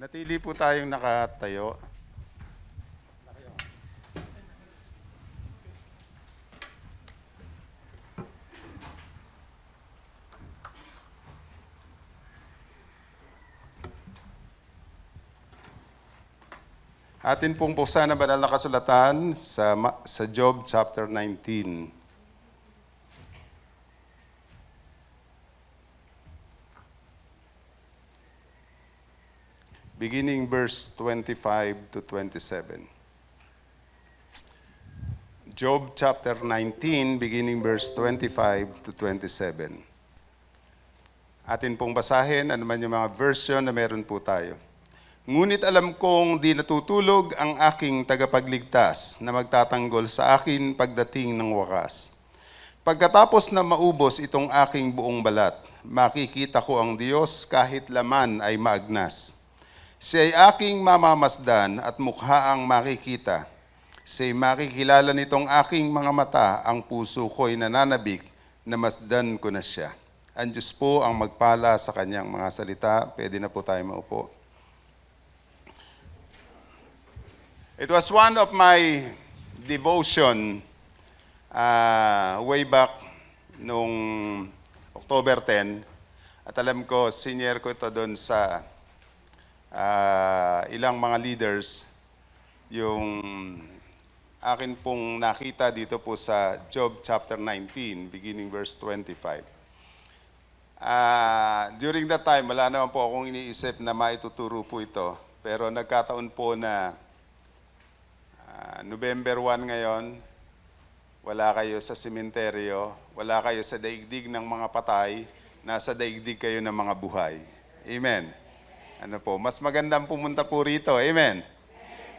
Manatili po tayong nakatayo. Atin pong buksan ang banal na kasulatan sa Job chapter 19. Beginning verse 25 to 27. Job chapter 19, beginning verse 25 to 27. Atin pong basahin, ano man yung mga version na meron po tayo. Ngunit alam kong di natutulog ang aking tagapagligtas na magtatanggol sa akin pagdating ng wakas. Pagkatapos na maubos itong aking buong balat, makikita ko ang Diyos kahit laman ay maagnas. Siya ay aking mamamasdan at mukha ang makikita. Siya'y makikilala nitong aking mga mata, ang puso ko'y nananabik na masdan ko na siya. Ang Diyos po ang magpala sa kanyang mga salita. Pwede na po tayo maupo. It was one of my devotion way back noong October 10. At alam ko, senior ko ito doon sa ilang mga leaders, yung akin pong nakita dito po sa Job chapter 19, beginning verse 25. During that time, wala naman po akong iniisip na maituturo po ito. Pero nagkataon po na November 1 ngayon, wala kayo sa sementeryo, wala kayo sa daigdig ng mga patay, nasa daigdig kayo ng mga buhay. Amen. Ano po, mas magandang pumunta po rito. Amen.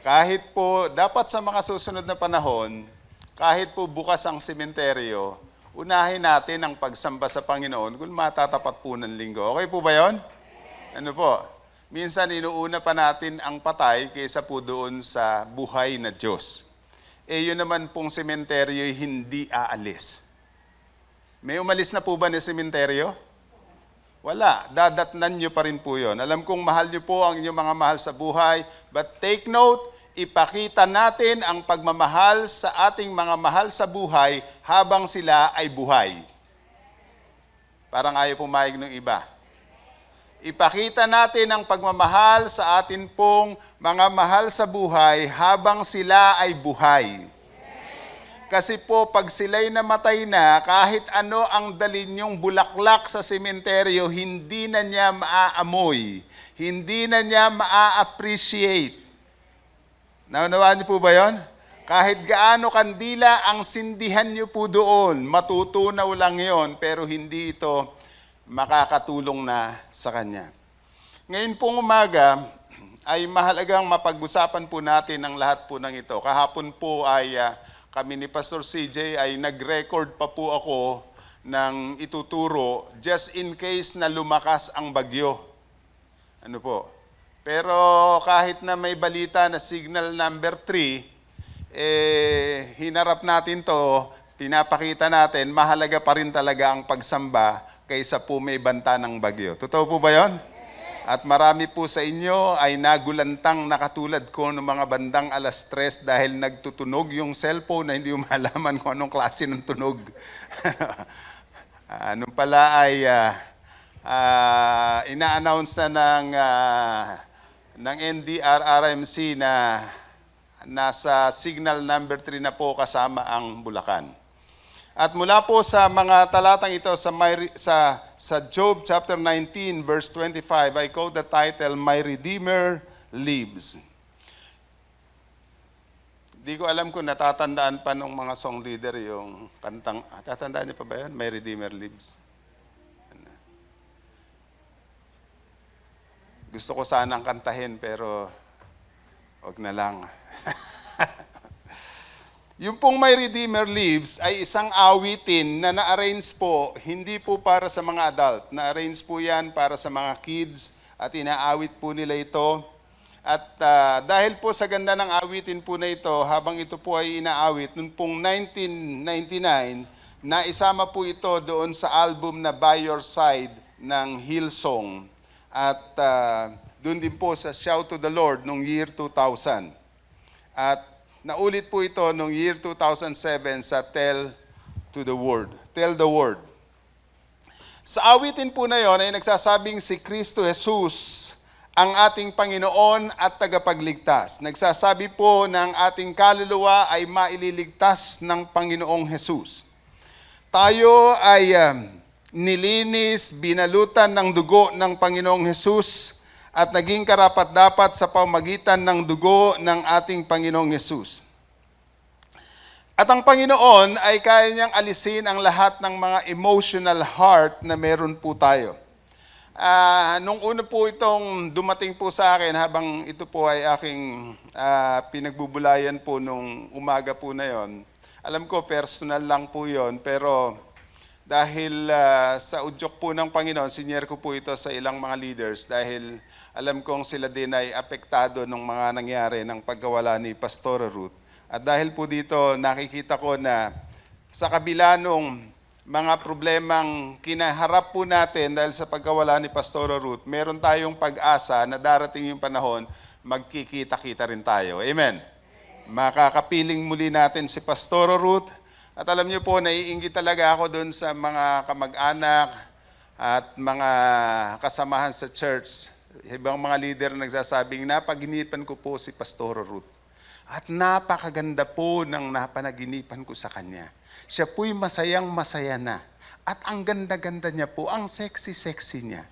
Kahit po, dapat sa mga susunod na panahon, kahit po bukas ang sementeryo, unahin natin ang pagsamba sa Panginoon kung matatapat po ng linggo. Okay po ba yon? Ano po? Minsan inuuna pa natin ang patay kaysa po doon sa buhay na Diyos. Yun naman pong sementeryo hindi aalis. May umalis na po ba na sementeryo? Wala. Dadatnan nyo pa rin po yun. Alam kong mahal nyo po ang inyong mga mahal sa buhay, but take note, ipakita natin ang pagmamahal sa ating mga mahal sa buhay habang sila ay buhay. Parang ayaw pumayag ng iba. Ipakita natin ang pagmamahal sa atin pong mga mahal sa buhay habang sila ay buhay. Kasi po, pag sila'y namatay na, kahit ano ang dalin yung bulaklak sa sementeryo, hindi na niya maaamoy. Hindi na niya maa-appreciate. Naunawaan niyo po ba yon? Kahit gaano kandila ang sindihan niyo po doon, matutunaw lang yon, pero hindi ito makakatulong na sa kanya. Ngayon pong umaga, ay mahalagang mapag-usapan po natin ang lahat po ng ito. Kahapon po ay kami ni Pastor CJ ay nag-record pa po ako ng ituturo just in case na lumakas ang bagyo. Ano po? Pero kahit na may balita na signal number 3, hinarap natin to, pinapakita natin, mahalaga pa rin talaga ang pagsamba kaysa po may banta ng bagyo. Totoo po ba yon? At marami po sa inyo ay nagulantang nakatulad ko ng mga bandang 3:00 dahil nagtutunog yung cellphone na hindi mo malaman kung anong klase ng tunog. Nung pala ay ina-announce na ng NDRRMC na nasa signal number 3 na po kasama ang Bulacan. At mula po sa mga talatang ito sa Job chapter 19 verse 25, I quote the title, My Redeemer Lives. Di ko alam kung natatandaan pa ng mga song leader yung kantang, tatandaan niyo pa ba yan? My Redeemer Lives. Gusto ko sanang kantahin pero wag na lang. Yung pong My Redeemer Lives ay isang awitin na na-arrange po, hindi po para sa mga adult. Na-arrange po yan para sa mga kids at inaawit po nila ito. At dahil po sa ganda ng awitin po na ito, habang ito po ay inaawit, noong pong 1999, naisama po ito doon sa album na By Your Side ng Hillsong. At doon din po sa Shout to the Lord noong year 2000. At naulit po ito noong year 2007 sa Tell to the Word. Tell the Word. Sa awitin po na yon ay nagsasabing si Kristo Jesus ang ating Panginoon at tagapagligtas. Nagsasabi po ng ating kaluluwa ay maililigtas ng Panginoong Jesus. Tayo ay nilinis, binalutan ng dugo ng Panginoong Jesus at naging karapat-dapat sa pamagitan ng dugo ng ating Panginoong Jesus. At ang Panginoon ay kaya niyang alisin ang lahat ng mga emotional heart na meron po tayo. Nung una po itong dumating po sa akin habang ito po ay aking pinagbubulayan po nung umaga po na yon. Alam ko personal lang po yon, pero dahil sa udyok po ng Panginoon, sinyer ko po ito sa ilang mga leaders dahil alam kong sila din ay apektado ng mga nangyari ng pagkawala ni Pastora Ruth. At dahil po dito, nakikita ko na sa kabila nung mga problemang kinaharap po natin dahil sa pagkawala ni Pastora Ruth, meron tayong pag-asa na darating yung panahon, magkikita-kita rin tayo. Amen? Makakapiling muli natin si Pastora Ruth. At alam niyo po, naiinggit talaga ako doon sa mga kamag-anak at mga kasamahan sa church. Ibang mga leader na nagsasabing, napaginipan ko po si Pastora Ruth. At napakaganda po ng napanaginipan ko sa kanya. Siya po'y masayang-masaya na. At ang ganda-ganda niya po, ang sexy-sexy niya.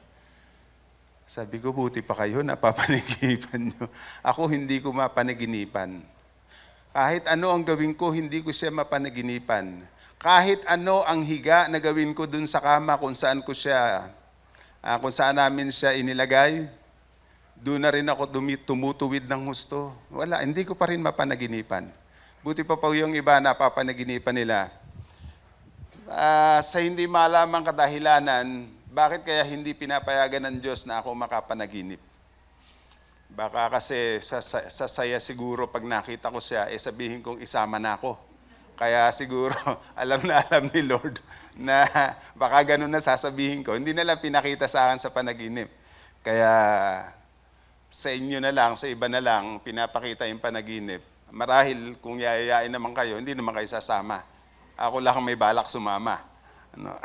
Sabi ko, buti pa kayo, napapanaginipan niyo. Ako hindi ko mapanaginipan. Kahit ano ang gawin ko, hindi ko siya mapanaginipan. Kahit ano ang higa na gawin ko dun sa kama kung saan ko siya, kung saan namin siya inilagay, doon na rin ako tumutuwid ng husto. Wala, hindi ko pa rin mapanaginipan. Buti pa yung iba napapanaginipan nila. Sa hindi malamang kadahilanan, bakit kaya hindi pinapayagan ng Diyos na ako makapanaginip? Baka kasi sasaya siguro pag nakita ko siya, sabihin kong isama na ako. Kaya siguro alam ni Lord na baka ganun na sasabihin ko. Hindi na lang pinakita sa akin sa panaginip. Kaya sa inyo na lang, sa iba na lang, pinapakita yung panaginip. Marahil kung yayayain naman kayo, hindi naman kayo sasama. Ako lang may balak sumama. Ano?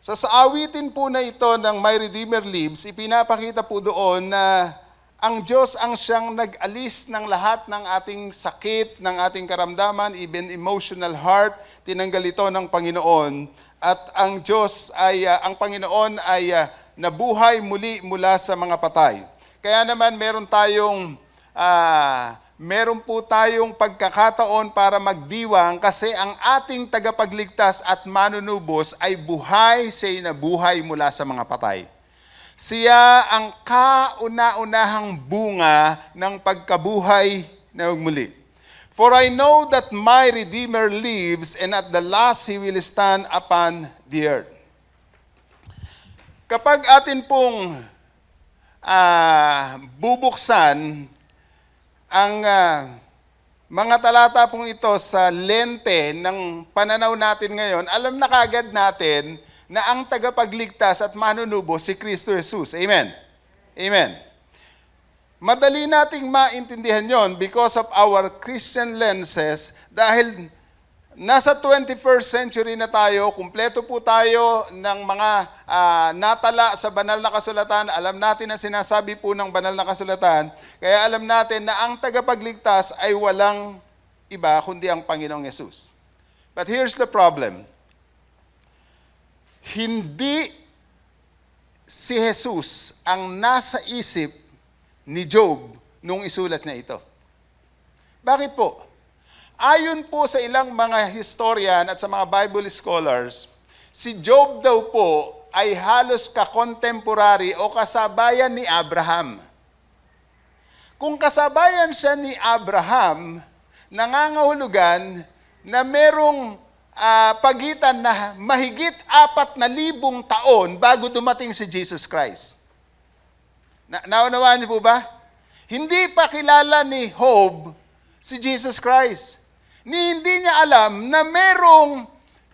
Sa awitin po na ito ng My Redeemer Lives, ipinapakita po doon na ang Diyos ang siyang nag-alis ng lahat ng ating sakit, ng ating karamdaman, even emotional heart, tinanggal ito ng Panginoon. At ang Diyos ay, ang Panginoon ay nabuhay muli mula sa mga patay. Kaya naman meron po tayong pagkakataon para magdiwang kasi ang ating tagapagligtas at manunubos ay buhay, siya'y nabuhay mula sa mga patay. Siya ang kauna-unahang bunga ng pagkabuhay na muli. For I know that my Redeemer lives, and at the last He will stand upon the earth. Kapag atin pong bubuksan ang mga talata pong ito sa lente ng pananaw natin ngayon, alam na kagad natin na ang tagapagligtas at manunubos si Kristo Jesus. Amen? Amen. Madali nating maintindihan yon because of our Christian lenses dahil nasa 21st century na tayo, kumpleto po tayo ng mga natala sa banal na kasulatan. Alam natin ang sinasabi po ng banal na kasulatan. Kaya alam natin na ang tagapagligtas ay walang iba kundi ang Panginoong Yesus. But here's the problem. Hindi si Jesus ang nasa isip ni Job nung isulat niya ito. Bakit po? Ayon po sa ilang mga historian at sa mga Bible scholars, si Job daw po ay halos ka-contemporary o kasabayan ni Abraham. Kung kasabayan siya ni Abraham, nangangahulugan na merong pagitan na mahigit 4,000 taon bago dumating si Jesus Christ. Naunawaan niyo po ba? Hindi pa kilala ni Job si Jesus Christ. Hindi niya alam na merong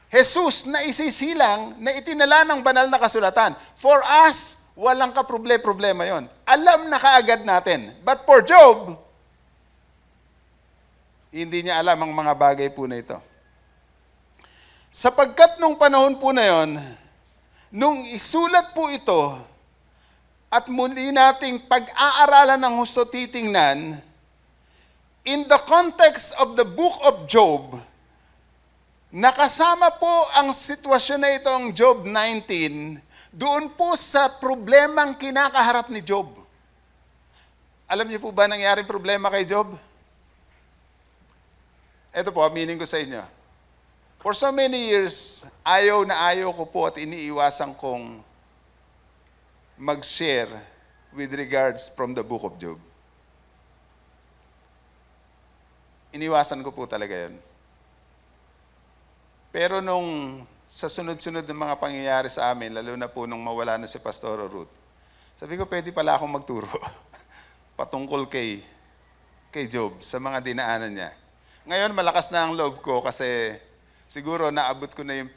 Jesus na isisilang na itinala ng banal na kasulatan. For us, Walang problema yon. Alam na kaagad natin. But for Job, hindi niya alam ang mga bagay po na ito. Sapagkat nung panahon po na yon, nung isulat po ito, at muli nating pag-aaralan ng husto titingnan, in the context of the book of Job, nakasama po ang sitwasyon na ito, ang Job 19, doon po sa problemang kinakaharap ni Job. Alam niyo po ba nangyaring problema kay Job? Ito po, aminin ko sa inyo. For so many years, ayaw na ayaw ko po at iniiwasan kong mag-share with regards from the book of Job. Iniwasan ko po talaga yun. Pero nung sa sunod-sunod ng mga pangyayari sa amin, lalo na po nung mawala na si Pastor Ruth, sabi ko, pwede pala akong magturo patungkol kay Job sa mga dinaanan niya. Ngayon, malakas na ang loob ko kasi siguro naabot ko na yung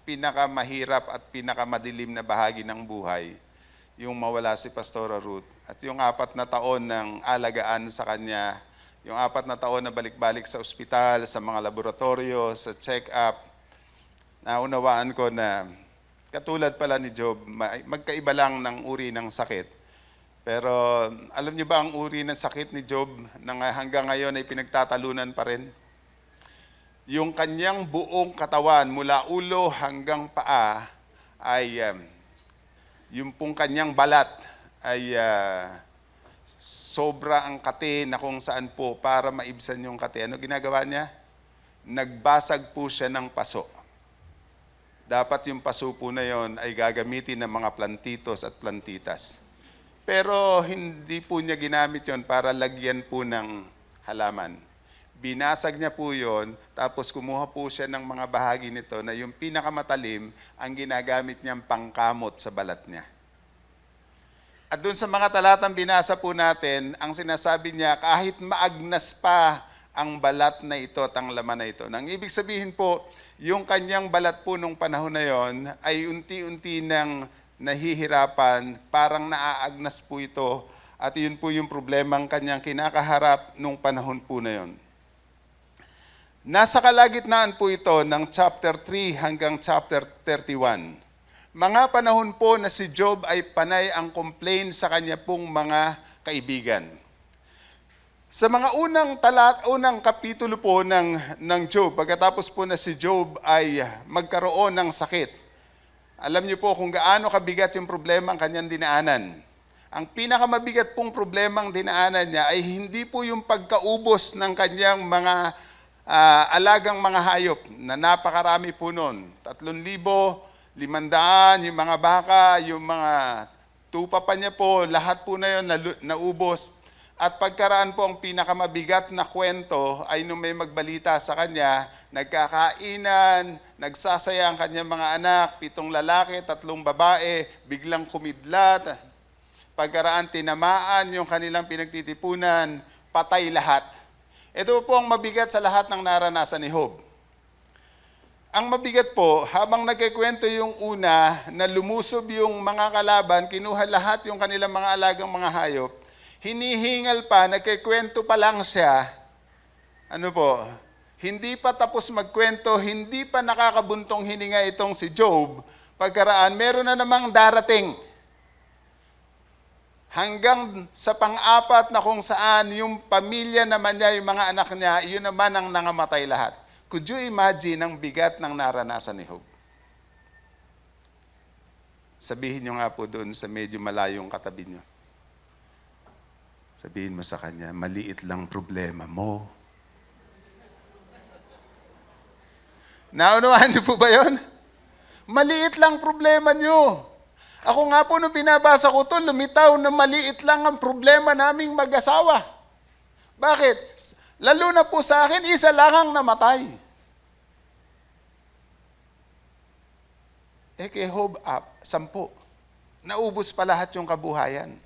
pinakamahirap at pinakamadilim na bahagi ng buhay, yung mawala si Pastor Ruth. At yung 4 na taon ng alagaan sa kanya, yung 4 na taon na balik-balik sa ospital, sa mga laboratorio, sa check-up, naunawaan ko na katulad pala ni Job, magkaiba lang ng uri ng sakit. Pero alam niyo ba ang uri ng sakit ni Job na hanggang ngayon ay pinagtatalunan pa rin? Yung kanyang buong katawan mula ulo hanggang paa ay yung pong kanyang balat ay sobra ang kate na kung saan po para maibsan yung kate. Ano ginagawa niya? Nagbasag po siya ng paso. Dapat yung paso po na yon ay gagamitin ng mga plantitos at plantitas. Pero hindi po niya ginamit yon para lagyan po ng halaman. Binasag niya po yon, tapos kumuha po siya ng mga bahagi nito na yung pinakamatalim ang ginagamit niyang pangkamot sa balat niya. At doon sa mga talatang binasa po natin, ang sinasabi niya, kahit maagnas pa ang balat na ito at ang laman na ito. Nang ibig sabihin po, yung kanyang balat po nung panahon na yon ay unti-unti nang nahihirapan, parang naaagnas po ito, at yun po yung problemang kanyang kinakaharap nung panahon po na yon. Nasa kalagitnaan po ito ng chapter 3 hanggang chapter 31. Mga panahon po na si Job ay panay ang complain sa kanya pong mga kaibigan. Sa mga unang kapitulo po ng Job, pagkatapos po na si Job ay magkaroon ng sakit, alam niyo po kung gaano kabigat yung problema ang kanyang dinaanan. Ang pinakamabigat pong problemang dinaanan niya ay hindi po yung pagkaubos ng kanyang mga alagang mga hayop na napakarami po noon. 3,500, yung mga baka, yung mga tupa pa niya po, lahat po na yun naubos. At pagkaraan po ang pinakamabigat na kwento ay nung may magbalita sa kanya, nagkakainan, nagsasaya ang kanyang mga anak, 7 lalaki, 3 babae, biglang kumidlat. Pagkaraan tinamaan yung kanilang pinagtitipunan, patay lahat. Ito po ang mabigat sa lahat ng naranasan ni Job. Ang mabigat po, habang nagkikwento yung una na lumusob yung mga kalaban, kinuha lahat yung kanilang mga alagang mga hayop, hinihingal pa, nagkikwento pa lang siya, hindi pa tapos magkwento, hindi pa nakakabuntong hininga itong si Job, pagkaraan, meron na namang darating. Hanggang sa pang-4 na kung saan yung pamilya naman niya, yung mga anak niya, yun naman ang nangamatay lahat. Could you imagine ang bigat ng naranasan ni Job? Sabihin niyo nga po doon sa medyo malayong katabi niyo. Sabihin mo sa kanya, maliit lang problema mo. Naunawaan niyo po ba yun? Maliit lang problema niyo. Ako nga po nung binabasa ko ito, lumitaw na maliit lang ang problema naming mag-asawa. Bakit? Lalo na po sa akin, isa lang ang namatay. Kay Job, 10. Naubos pa lahat yung kabuhayan.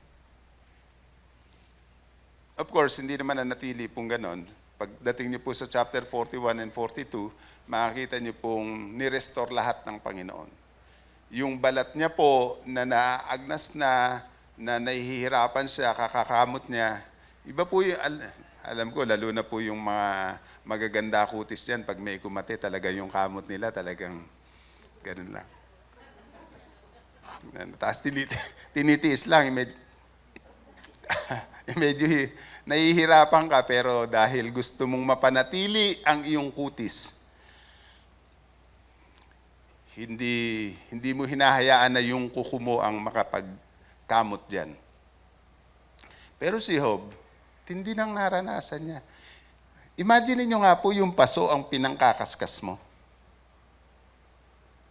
Of course, hindi naman nanatili pong ganon. Pagdating niyo po sa chapter 41 and 42, makikita niyo pong nirestore lahat ng Panginoon. yung balat niya po na naaagnas na nahihirapan siya, kakakamot niya. Iba po yung, alam ko, lalo na po yung mga magaganda kutis dyan, pag may kumate, talaga yung kamot nila, talagang ganun lang. Tapos tinitiis lang, medyo nahihirapan ka, pero dahil gusto mong mapanatili ang iyong kutis, hindi mo hinahayaan na yung kuko mo ang makapagkamot dyan. Pero si Job, tindi nang naranasan niya. Imagine niyo nga po yung paso ang pinangkakaskas mo.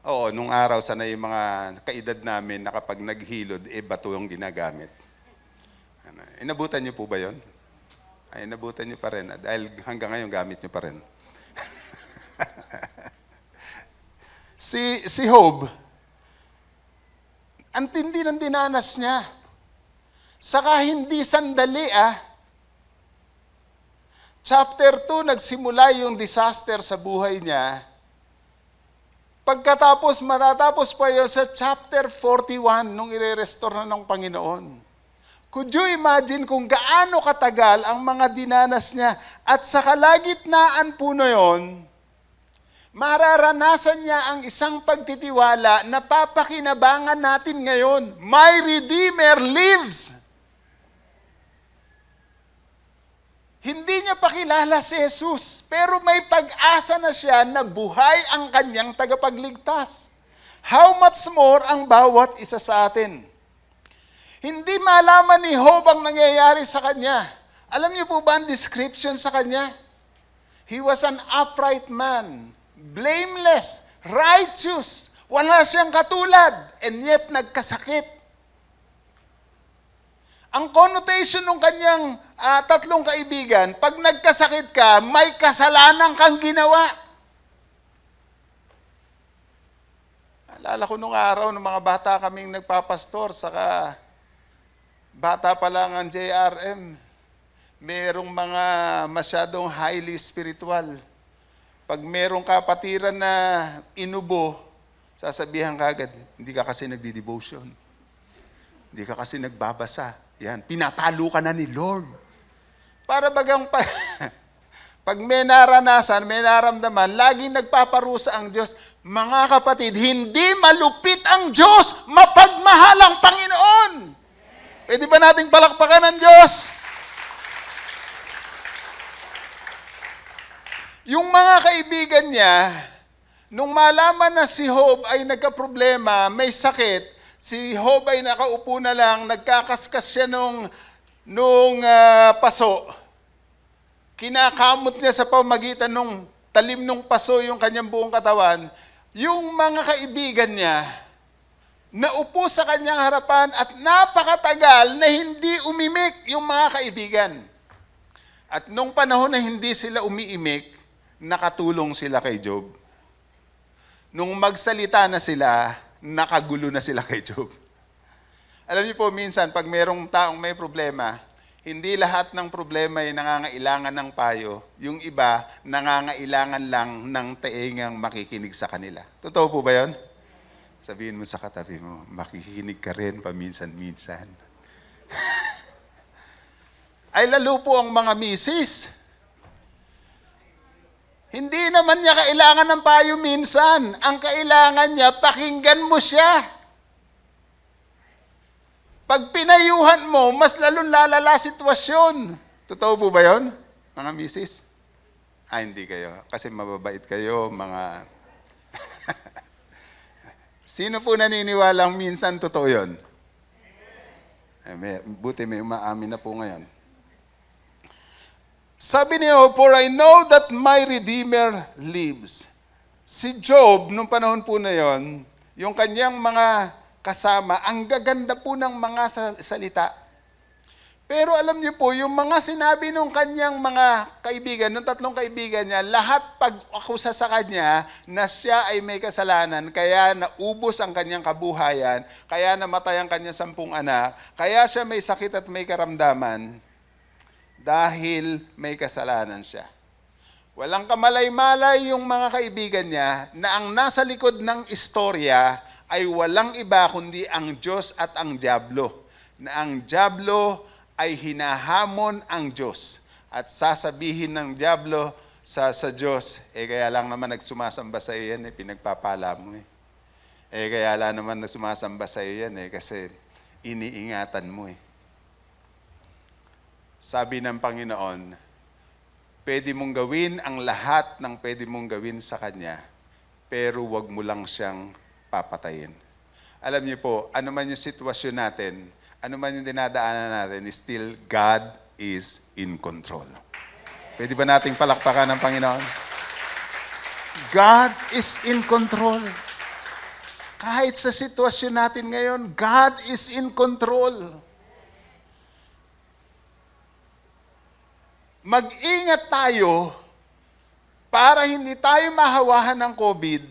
Oo, nung araw sana yung mga kaedad namin na kapag naghilod, bato yung ginagamit. Inabutan niyo po ba yon? Ay, inabutan niyo pa rin. Dahil hanggang ngayon gamit niyo pa rin. Si Job, ang tindi ng dinanas niya. Saka hindi sandali Chapter 2, nagsimula yung disaster sa buhay niya. Pagkatapos, matatapos pa yun sa chapter 41 nung i-restore na ng Panginoon. Could you imagine kung gaano katagal ang mga dinanas niya at sa kalagitnaan po na yun, mararanasan niya ang isang pagtitiwala na papakinabangan natin ngayon. My Redeemer lives! Hindi niya pakilala si Jesus, pero may pag-asa na siya na buhay ang kanyang tagapagligtas. How much more ang bawat isa sa atin? Hindi malaman ni Job ang nangyayari sa kanya. Alam niyo po ba ang description sa kanya? He was an upright man, blameless, righteous, wala siyang katulad, and yet nagkasakit. Ang connotation ng kanyang tatlong kaibigan, pag nagkasakit ka, may kasalanan kang ginawa. Alala ko nung araw, ng mga bata kaming nagpapastor, saka bata pa lang ang JRM, merong mga masyadong highly spiritual. Pag merong kapatiran na inubo, sasabihan ka agad, hindi ka kasi nagdi-devotion. Hindi ka kasi nagbabasa. Yan, pinapalo ka na ni Lord. Para bagang pag may naranasan, may naramdaman, laging nagpaparusa ang Diyos. Mga kapatid, hindi malupit ang Diyos, mapagmahal ang Panginoon. Pwede ba nating palakpakan ng Diyos? Yung mga kaibigan niya, nung malaman na si Job ay nagkaproblema, may sakit, si Job ay nakaupo na lang, nagkakaskas siya nung paso. Kinakamot niya sa pamagitan nung talim nung paso yung kanyang buong katawan. Yung mga kaibigan niya, naupo sa kanyang harapan at napakatagal na hindi umimik yung mga kaibigan. At nung panahon na hindi sila umiimik, nakatulong sila kay Job. Nung magsalita na sila, nakagulo na sila kay Job. Alam niyo po, minsan, pag mayroong taong may problema, hindi lahat ng problema ay nangangailangan ng payo. Yung iba, nangangailangan lang ng taingang makikinig sa kanila. Totoo po ba yun? Sabihin mo sa katabi mo, makikinig ka rin paminsan-minsan. Ay lalo po ang mga misis. Hindi naman niya kailangan ng payo minsan. Ang kailangan niya, pakinggan mo siya. Pag pinayuhan mo, mas lalong lalala sitwasyon. Totoo po ba yun, mga misis? Hindi kayo. Kasi mababait kayo, mga... Sino po naniniwalang minsan totoo yun? Buti may umaamin na po ngayon. Sabi niyo, for I know that my Redeemer lives. Si Job, nung panahon po na yon, yung kanyang mga kasama, ang gaganda po ng mga salita. Pero alam niyo po, yung mga sinabi nung kanyang mga kaibigan, nung tatlong kaibigan niya, lahat pag-akusa sa kanya na siya ay may kasalanan, kaya naubos ang kanyang kabuhayan, kaya namatay ang kanyang 10 anak, kaya siya may sakit at may karamdaman, dahil may kasalanan siya. Walang kamalay-malay yung mga kaibigan niya na ang nasa likod ng istorya ay walang iba kundi ang Diyos at ang dyablo. Na ang dyablo ay hinahamon ang Diyos. At sasabihin ng dyablo sa Diyos, kaya lang naman nagsumasamba sa iyo yan, pinagpapala mo . Kaya lang naman nagsumasamba sa iyo yan, kasi iniingatan mo . Sabi ng Panginoon, pwede mong gawin ang lahat ng pwede mong gawin sa Kanya, pero wag mo lang siyang papatayin. Alam niyo po, ano man yung sitwasyon natin, ano man yung dinadaanan natin, still God is in control. Pwede ba nating palakpakan ng Panginoon? God is in control. Kahit sa sitwasyon natin ngayon, God is in control. Mag-ingat tayo para hindi tayo mahawahan ng COVID.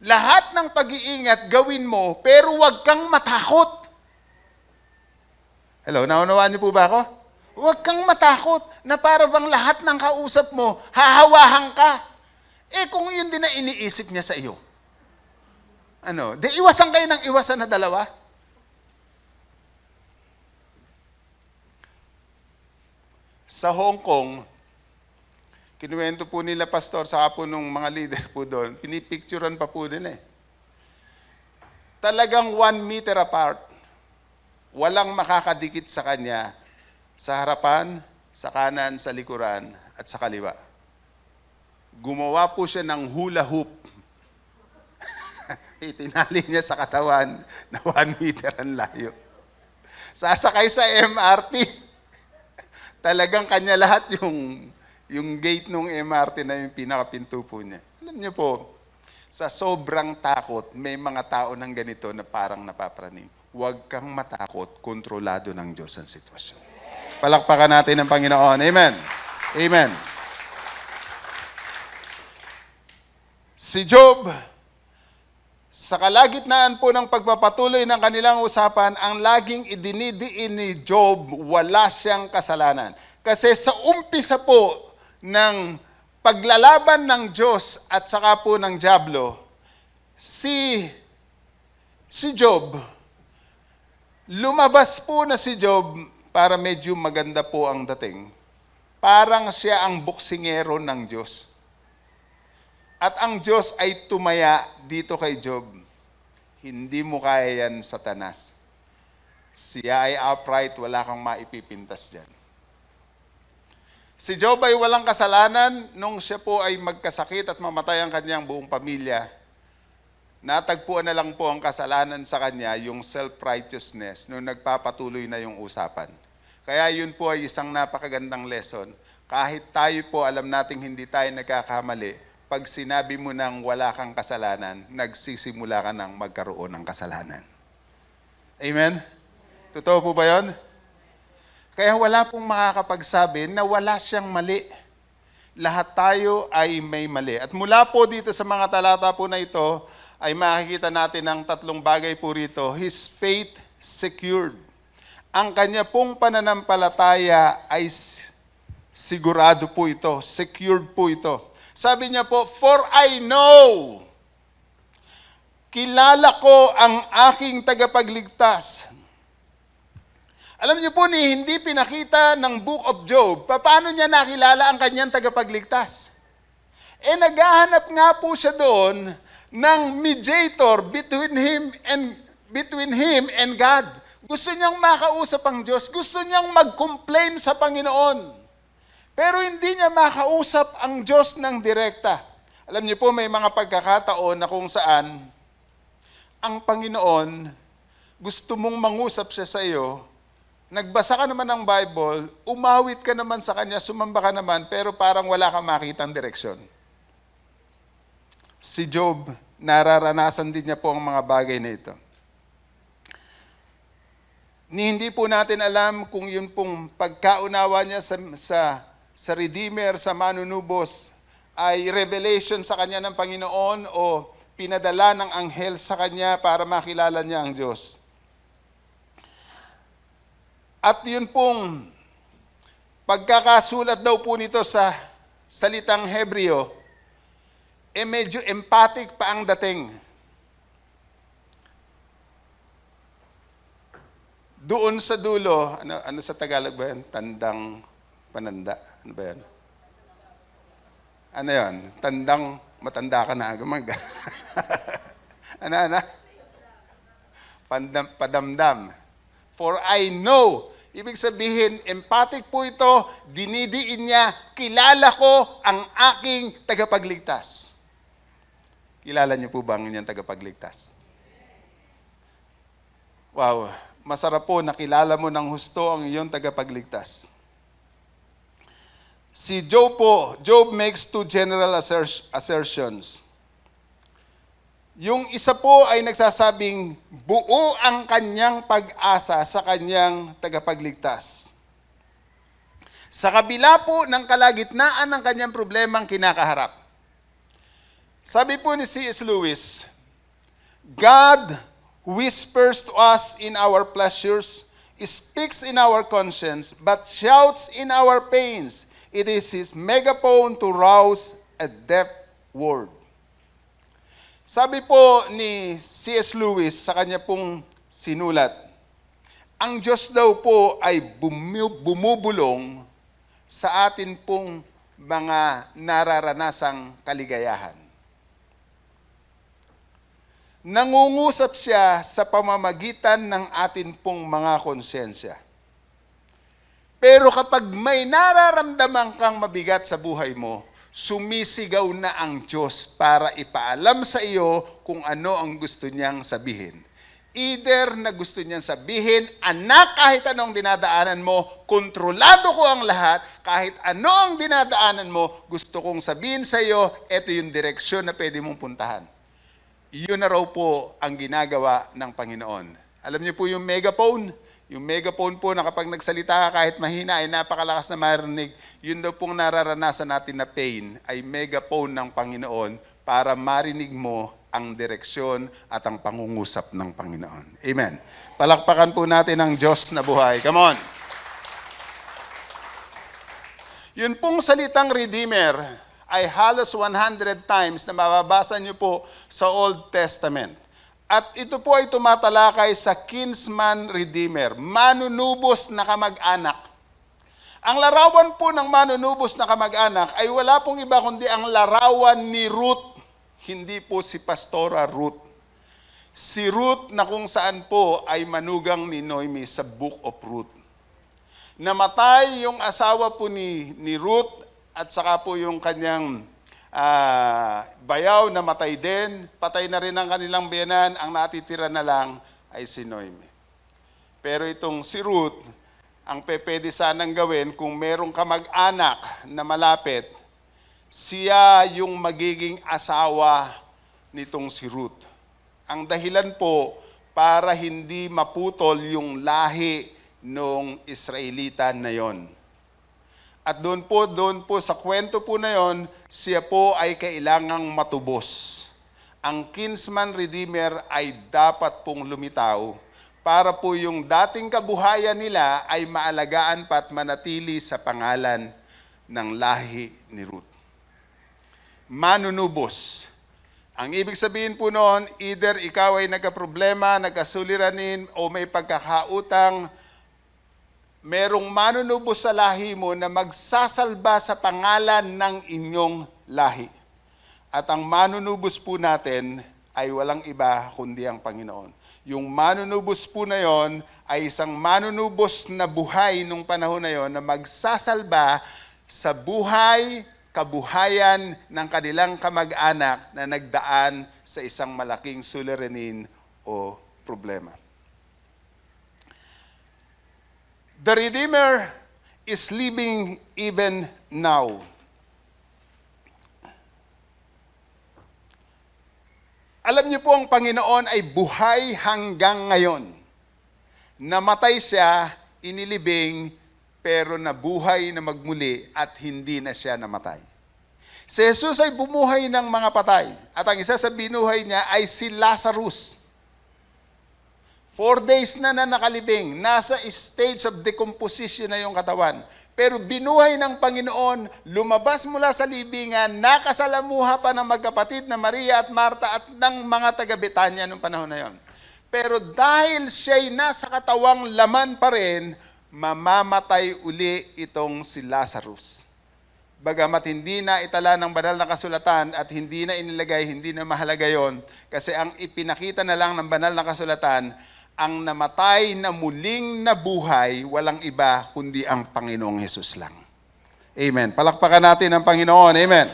Lahat ng pag-iingat gawin mo, pero huwag kang matakot. Hello, naunawaan niyo po ba ako? Huwag kang matakot na para bang lahat ng kausap mo, hahawahan ka. Kung yun din na iniisip niya sa iyo. Di iwasan kayo ng iwasan na dalawa. Sa Hong Kong, kinuwento po nila pastor, saka po nung mga leader po doon, pinipicturean pa po nila . Talagang 1 meter apart. Walang makakadikit sa kanya sa harapan, sa kanan, sa likuran, at sa kaliwa. Gumawa po siya ng hula hoop. Itinali niya sa katawan na 1 meter ang layo. Sasakay sa MRT. Talagang kanya lahat yung gate ng MRT na yung pinakapinto po niya. Alam niyo po, sa sobrang takot, may mga tao ng ganito na parang napapraning. Huwag kang matakot, kontrolado ng Diyos ang sitwasyon. Palakpakan natin ng Panginoon. Amen. Amen. Si Job, sa kalagitnaan po ng pagpapatuloy ng kanilang usapan, ang laging idinidiin ni Job, wala siyang kasalanan. Kasi sa umpisa po ng paglalaban ng Diyos at saka po ng dyablo, si Job, lumabas po na si Job para medyo maganda po ang dating. Parang siya ang boksingero ng Diyos. At ang Diyos ay tumaya dito kay Job. Hindi mo kaya yan, Satanas. Siya ay upright, wala kang maipipintas dyan. Si Job ay walang kasalanan nung siya po ay magkasakit at mamatay ang kanyang buong pamilya. Natagpuan na lang po ang kasalanan sa kanya, yung self-righteousness, nung nagpapatuloy na yung usapan. Kaya yun po ay isang napakagandang lesson. Kahit tayo po alam nating hindi tayo nagkakamali, pag sinabi mo nang wala kang kasalanan, nagsisimula ka nang magkaroon ng kasalanan. Amen? Totoo po ba yun? Kaya wala pong makakapagsabi na wala siyang mali. Lahat tayo ay may mali. At mula po dito sa mga talata po na ito, ay makikita natin ang 3 bagay po rito. His faith secured. Ang kanya pong pananampalataya ay sigurado po ito. Secured po ito. Sabi niya po, for I know, kilala ko ang aking tagapagligtas. Alam niyo po hindi pinakita ng Book of Job, paano niya nakilala ang kanyang tagapagligtas? Naghahanap nga po siya doon ng mediator between him and God. Gusto niyang makausap ang Diyos, gusto niyang mag-complain sa Panginoon. Pero hindi niya makausap ang Diyos ng direkta. Alam niyo po, may mga pagkakataon na kung saan ang Panginoon gusto mong mangusap siya sa iyo, nagbasa ka naman ng Bible, umawit ka naman sa Kanya, sumamba ka naman, pero parang wala kang makitang direksyon. Si Job, nararanasan din niya po ang mga bagay na ito. Hindi po natin alam kung yun pong pagkaunawa niya sa Redeemer, sa manunubos, ay revelation sa kanya ng Panginoon o pinadala ng anghel sa kanya para makilala niya ang Diyos. At yun pong pagkakasulat daw po nito sa salitang Hebreo, medyo emphatic pa ang dating. doon sa dulo, ano sa Tagalog ba yan? Tandang pananda. Ano ba yan? Ano yan? Tandang matanda ka na. Ano? Padamdam. For I know. Ibig sabihin, empathic po ito, dinidiin niya, kilala ko ang aking tagapagligtas. Kilala niyo po ba ang inyong tagapagligtas? Wow, masarap po nakilala mo ng husto ang iyong tagapagligtas. Si Job po, Job makes two general assertions. Yung isa po ay nagsasabing buo ang kanyang pag-asa sa kanyang tagapagligtas. Sa kabila po ng kalagitnaan ng kanyang problemang kinakaharap. Sabi po ni C.S. Lewis, God whispers to us in our pleasures, speaks in our conscience, but shouts in our pains. It is His megaphone to rouse a deaf world. Sabi po ni C.S. Lewis sa kanya pong sinulat, ang Diyos daw po ay bumubulong sa atin pong mga nararanasang kaligayahan. Nangungusap siya sa pamamagitan ng atin pong mga konsyensya. Pero kapag may nararamdaman kang mabigat sa buhay mo, sumisigaw na ang Diyos para ipaalam sa iyo kung ano ang gusto niyang sabihin. Either na gusto niyang sabihin, anak, kahit anong dinadaanan mo, kontrolado ko ang lahat, kahit ano ang dinadaanan mo, gusto kong sabihin sa iyo, ito yung direksyon na pwede mong puntahan. Iyon na raw po ang ginagawa ng Panginoon. Alam niyo po yung megaphone? Yung megaphone po na kapag nagsalita ka kahit mahina ay napakalakas na marinig, yun daw pong nararanasan natin na pain ay megaphone ng Panginoon para marinig mo ang direksyon at ang pangungusap ng Panginoon. Amen. Palakpakan po natin ang Diyos na buhay. Come on. Yun pong salitang Redeemer ay halos 100 times na mababasa niyo po sa Old Testament. At ito po ay tumatalakay sa kinsman redeemer, manunubos na kamag-anak. Ang larawan po ng manunubos na kamag-anak ay wala pong iba kundi ang larawan ni Ruth, hindi po si Pastora Ruth. Si Ruth na kung saan po ay manugang ni Noemi sa Book of Ruth. Namatay yung asawa po ni Ruth at saka po yung kanyang bayaw na matay din, patay na rin ang kanilang biyenan, ang natitira na lang ay si Noemi. Pero itong si Ruth, ang pwede sanang gawin kung merong kamag-anak na malapit, siya yung magiging asawa nitong si Ruth. Ang dahilan po para hindi maputol yung lahi ng Israelita na yon. At doon po sa kwento po na yon, siya po ay kailangang matubos. Ang kinsman redeemer ay dapat pong lumitaw para po yung dating kabuhayan nila ay maalagaan pa at manatili sa pangalan ng lahi ni Ruth. Manunubos. Ang ibig sabihin po noon, either ikaw ay nagkaproblema, nagkasuliranin, o may pagkakautang, merong manunubos sa lahi mo na magsasalba sa pangalan ng inyong lahi. At ang manunubos po natin ay walang iba kundi ang Panginoon. Yung manunubos po na yon ay isang manunubos na buhay nung panahon na yon na magsasalba sa buhay, kabuhayan ng kanilang kamag-anak na nagdaan sa isang malaking suliranin o problema. The Redeemer is living even now. Alam niyo po, ang Panginoon ay buhay hanggang ngayon. Namatay siya, inilibing, pero nabuhay na magmuli at hindi na siya namatay. Si Jesus ay bumuhay ng mga patay at ang isa sa binuhay niya ay si Lazarus. 4 days na nakalibing, nasa stage of decomposition na yung katawan. Pero binuhay ng Panginoon, lumabas mula sa libingan, nakasalamuha pa ng magkapatid na Maria at Marta at ng mga taga-Betanya noong panahon na yon. Pero dahil siya'y nasa katawang laman pa rin, mamamatay uli itong si Lazarus. Bagamat hindi na itala ng banal na kasulatan at hindi na inilagay, hindi na mahalaga yon. Kasi ang ipinakita na lang ng banal na kasulatan, ang namatay na muling nabuhay, walang iba kundi ang Panginoong Hesus lang. Amen. Palakpakan natin ang Panginoon. Amen.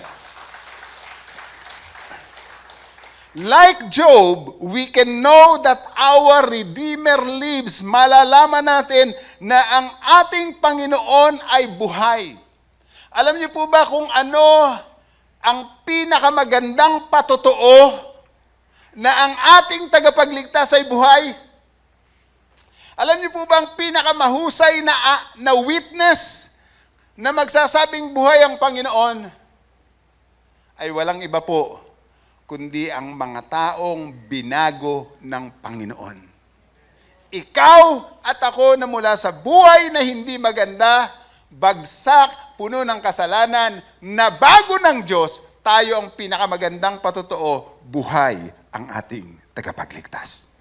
Like Job, we can know that our Redeemer lives. Malalaman natin na ang ating Panginoon ay buhay. Alam niyo po ba kung ano ang pinakamagandang patotoo na ang ating tagapagligtas ay buhay? Alam niyo po ba ang pinakamahusay na witness na magsasabing buhay ang Panginoon? Ay walang iba po kundi ang mga taong binago ng Panginoon. Ikaw at ako na mula sa buhay na hindi maganda, bagsak, puno ng kasalanan, na bago ng Diyos, tayo ang pinakamagandang patotoo, buhay ang ating tagapagligtas.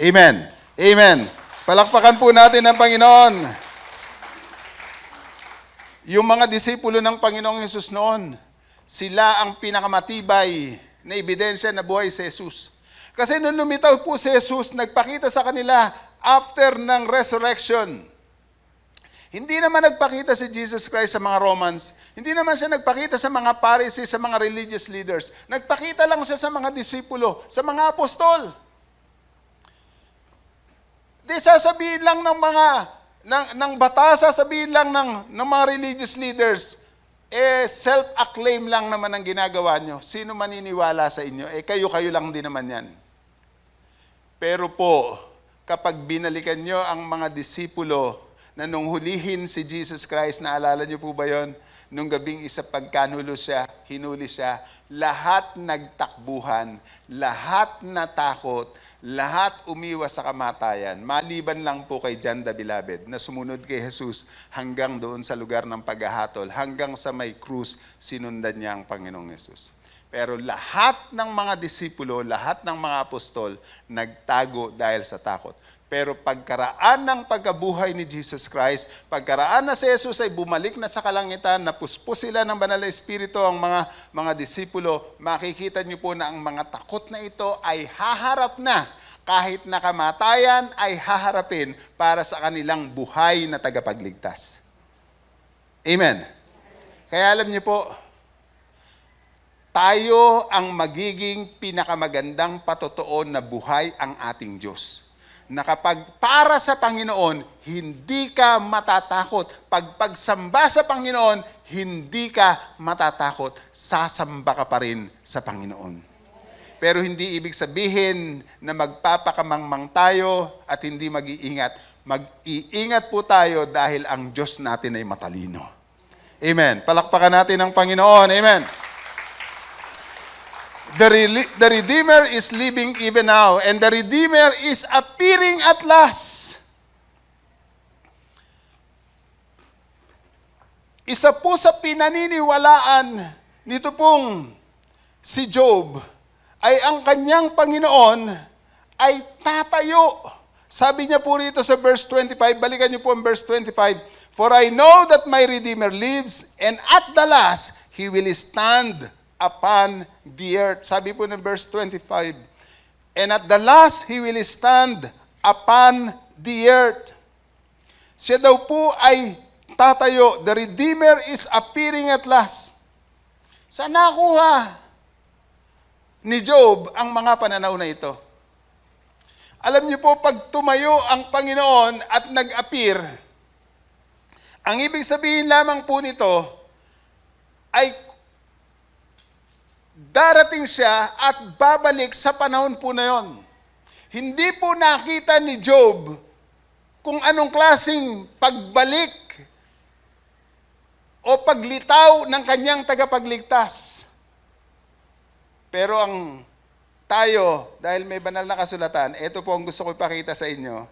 Amen. Amen. Palakpakan po natin ang Panginoon. Yung mga disipulo ng Panginoong Hesus noon, sila ang pinakamatibay na ebidensya na buhay si Jesus. Kasi nung lumitaw po si Jesus, nagpakita sa kanila after ng resurrection. Hindi naman nagpakita si Jesus Christ sa mga Romans. Hindi naman siya nagpakita sa mga Pharisees, sa mga religious leaders. Nagpakita lang siya sa mga disipulo, sa mga apostol. Di sasabihin lang ng batas, sasabihin lang ng mga religious leaders, self-acclaim lang naman ang ginagawa nyo. Sino maniniwala sa inyo? Kayo lang din naman yan. Pero po, kapag binalikan nyo ang mga disipulo na nung hulihin si Jesus Christ, naalala nyo po ba yon? Nung gabing isa pagkanulo siya, hinuli siya, lahat nagtakbuhan, lahat natakot, lahat umiwas sa kamatayan, maliban lang po kay John the Beloved na sumunod kay Jesus hanggang doon sa lugar ng paghahatol, hanggang sa may krus, sinundan niya ang Panginoong Jesus. Pero lahat ng mga disipulo, lahat ng mga apostol, nagtago dahil sa takot. Pero pagkaraan ng pagkabuhay ni Jesus Christ, pagkaraan na si Jesus ay bumalik na sa kalangitan, napuspos sila ng banal na espiritu ang mga disipulo, makikita niyo po na ang mga takot na ito ay haharap na, kahit na kamatayan ay haharapin para sa kanilang buhay na tagapagligtas. Amen. Kaya alam niyo po, tayo ang magiging pinakamagandang patotoo na buhay ang ating Diyos. Na kapag para sa Panginoon, hindi ka matatakot. Pag pagsamba sa Panginoon, hindi ka matatakot. Sasamba ka pa rin sa Panginoon. Pero hindi ibig sabihin na magpapakamangmang tayo at hindi mag-iingat. Mag-iingat po tayo dahil ang Diyos natin ay matalino. Amen. Palakpakan natin ang Panginoon. Amen. The Redeemer is living even now, and the Redeemer is appearing at last. Isa po sa pinaniniwalaan nito pong si Job ay ang kanyang Panginoon ay tatayo. Sabi niya po rito sa verse 25, balikan niyo po ang verse 25, "For I know that my Redeemer lives, and at the last, He will stand upon the earth." Sabi po ng verse 25, "And at the last, He will stand upon the earth." Siya daw po ay tatayo. The Redeemer is appearing at last. Saan nakuha ni Job ang mga pananaw na ito? Alam niyo po, pag tumayo ang Panginoon at nag-appear, ang ibig sabihin lamang po nito ay darating siya at babalik sa panahon po na yon. Hindi po nakita ni Job kung anong klaseng pagbalik o paglitaw ng kanyang tagapagligtas. Pero tayo, dahil may banal na kasulatan, ito po ang gusto ko ipakita sa inyo.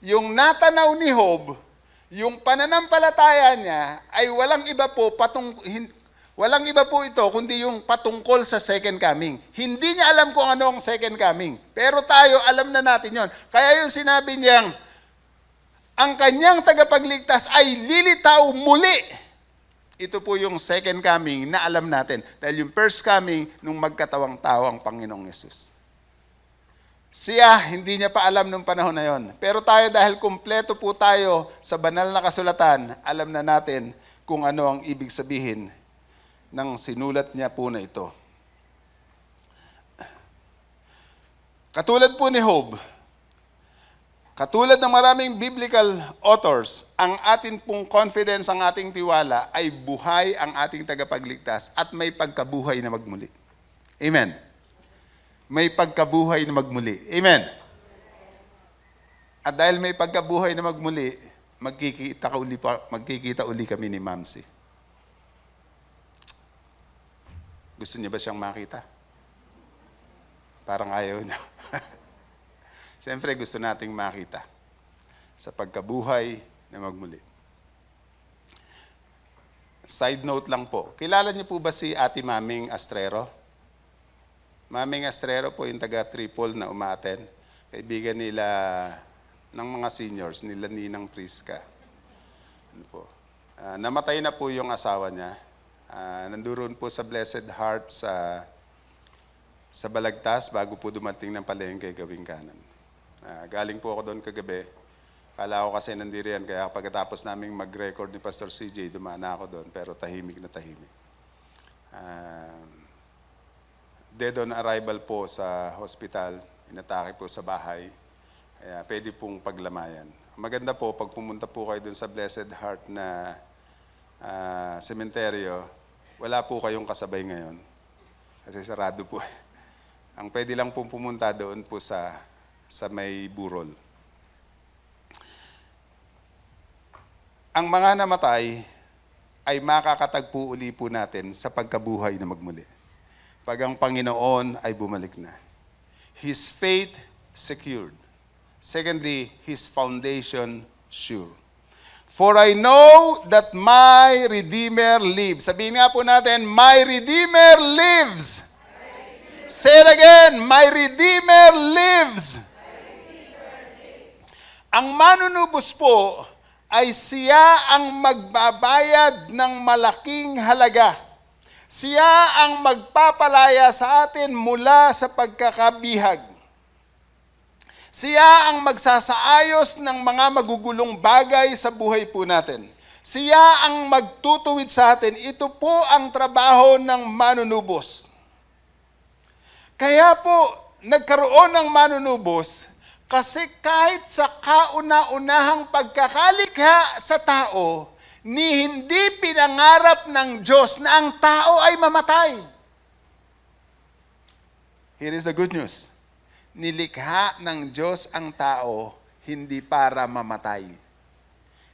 Yung natanaw ni Job, yung pananampalataya niya ay walang iba po Walang iba po ito, kundi yung patungkol sa second coming. Hindi niya alam kung ano ang second coming. Pero tayo, alam na natin yon. Kaya yung sinabi niyang, ang kanyang tagapagligtas ay lilitaw muli. Ito po yung second coming na alam natin. Dahil yung first coming, nung magkatawang tao ang Panginoong Yesus. Siya, hindi niya pa alam nung panahon na yon. Pero tayo, dahil kumpleto po tayo sa banal na kasulatan, alam na natin kung ano ang ibig sabihin ng sinulat niya po na ito. Katulad po ni Job, katulad ng maraming biblical authors, ang atin pong confidence, ang ating tiwala ay buhay ang ating tagapagligtas at may pagkabuhay na magmuli. Amen. May pagkabuhay na magmuli. Amen. At dahil may pagkabuhay na magmuli, magkikita uli kami ni Mamsi. Gusto niya ba siyang makita? Parang ayaw niya. Siyempre gusto nating makita sa pagkabuhay na magmuli. Side note lang po, kilala niyo po ba si Ate Maming Astrero? Maming Astrero po yung taga Tripol na umaten. Kaibigan nila ng mga seniors, nila Ninang Prisca. Ano po? Namatay na po yung asawa niya. Nanduroon po sa Blessed Heart sa Balagtas bago po dumating ng Palengke gawing kanan. Galing po ako doon kagabi. Kala ko kasi nandiriyan, kaya pagkatapos naming mag-record ni Pastor CJ, dumaan na ako doon, pero tahimik na tahimik. Dead on arrival po sa hospital, inatake po sa bahay, kaya pwede pong paglamayan. Maganda po, pag pumunta po kayo doon sa Blessed Heart na sementeryo, wala po kayong kasabay ngayon, kasi sarado po. Ang pwede lang pong pumunta doon po sa may burol. Ang mga namatay ay makakatagpo uli po natin sa pagkabuhay na magmuli. Pag ang Panginoon ay bumalik na. His faith secured. Secondly, His foundation sure. For I know that my Redeemer lives. Sabihin nga po natin, my Redeemer lives. Say it again, my Redeemer lives. Ang manunubos po ay siya ang magbabayad ng malaking halaga. Siya ang magpapalaya sa atin mula sa pagkakabihag. Siya ang magsasaayos ng mga magugulong bagay sa buhay po natin. Siya ang magtutuwid sa atin. Ito po ang trabaho ng manunubos. Kaya po, nagkaroon ng manunubos kasi kahit sa kauna-unahang pagkakalikha sa tao, ni hindi pinangarap ng Diyos na ang tao ay mamatay. Here is the good news. Nilikha ng Diyos ang tao hindi para mamatay.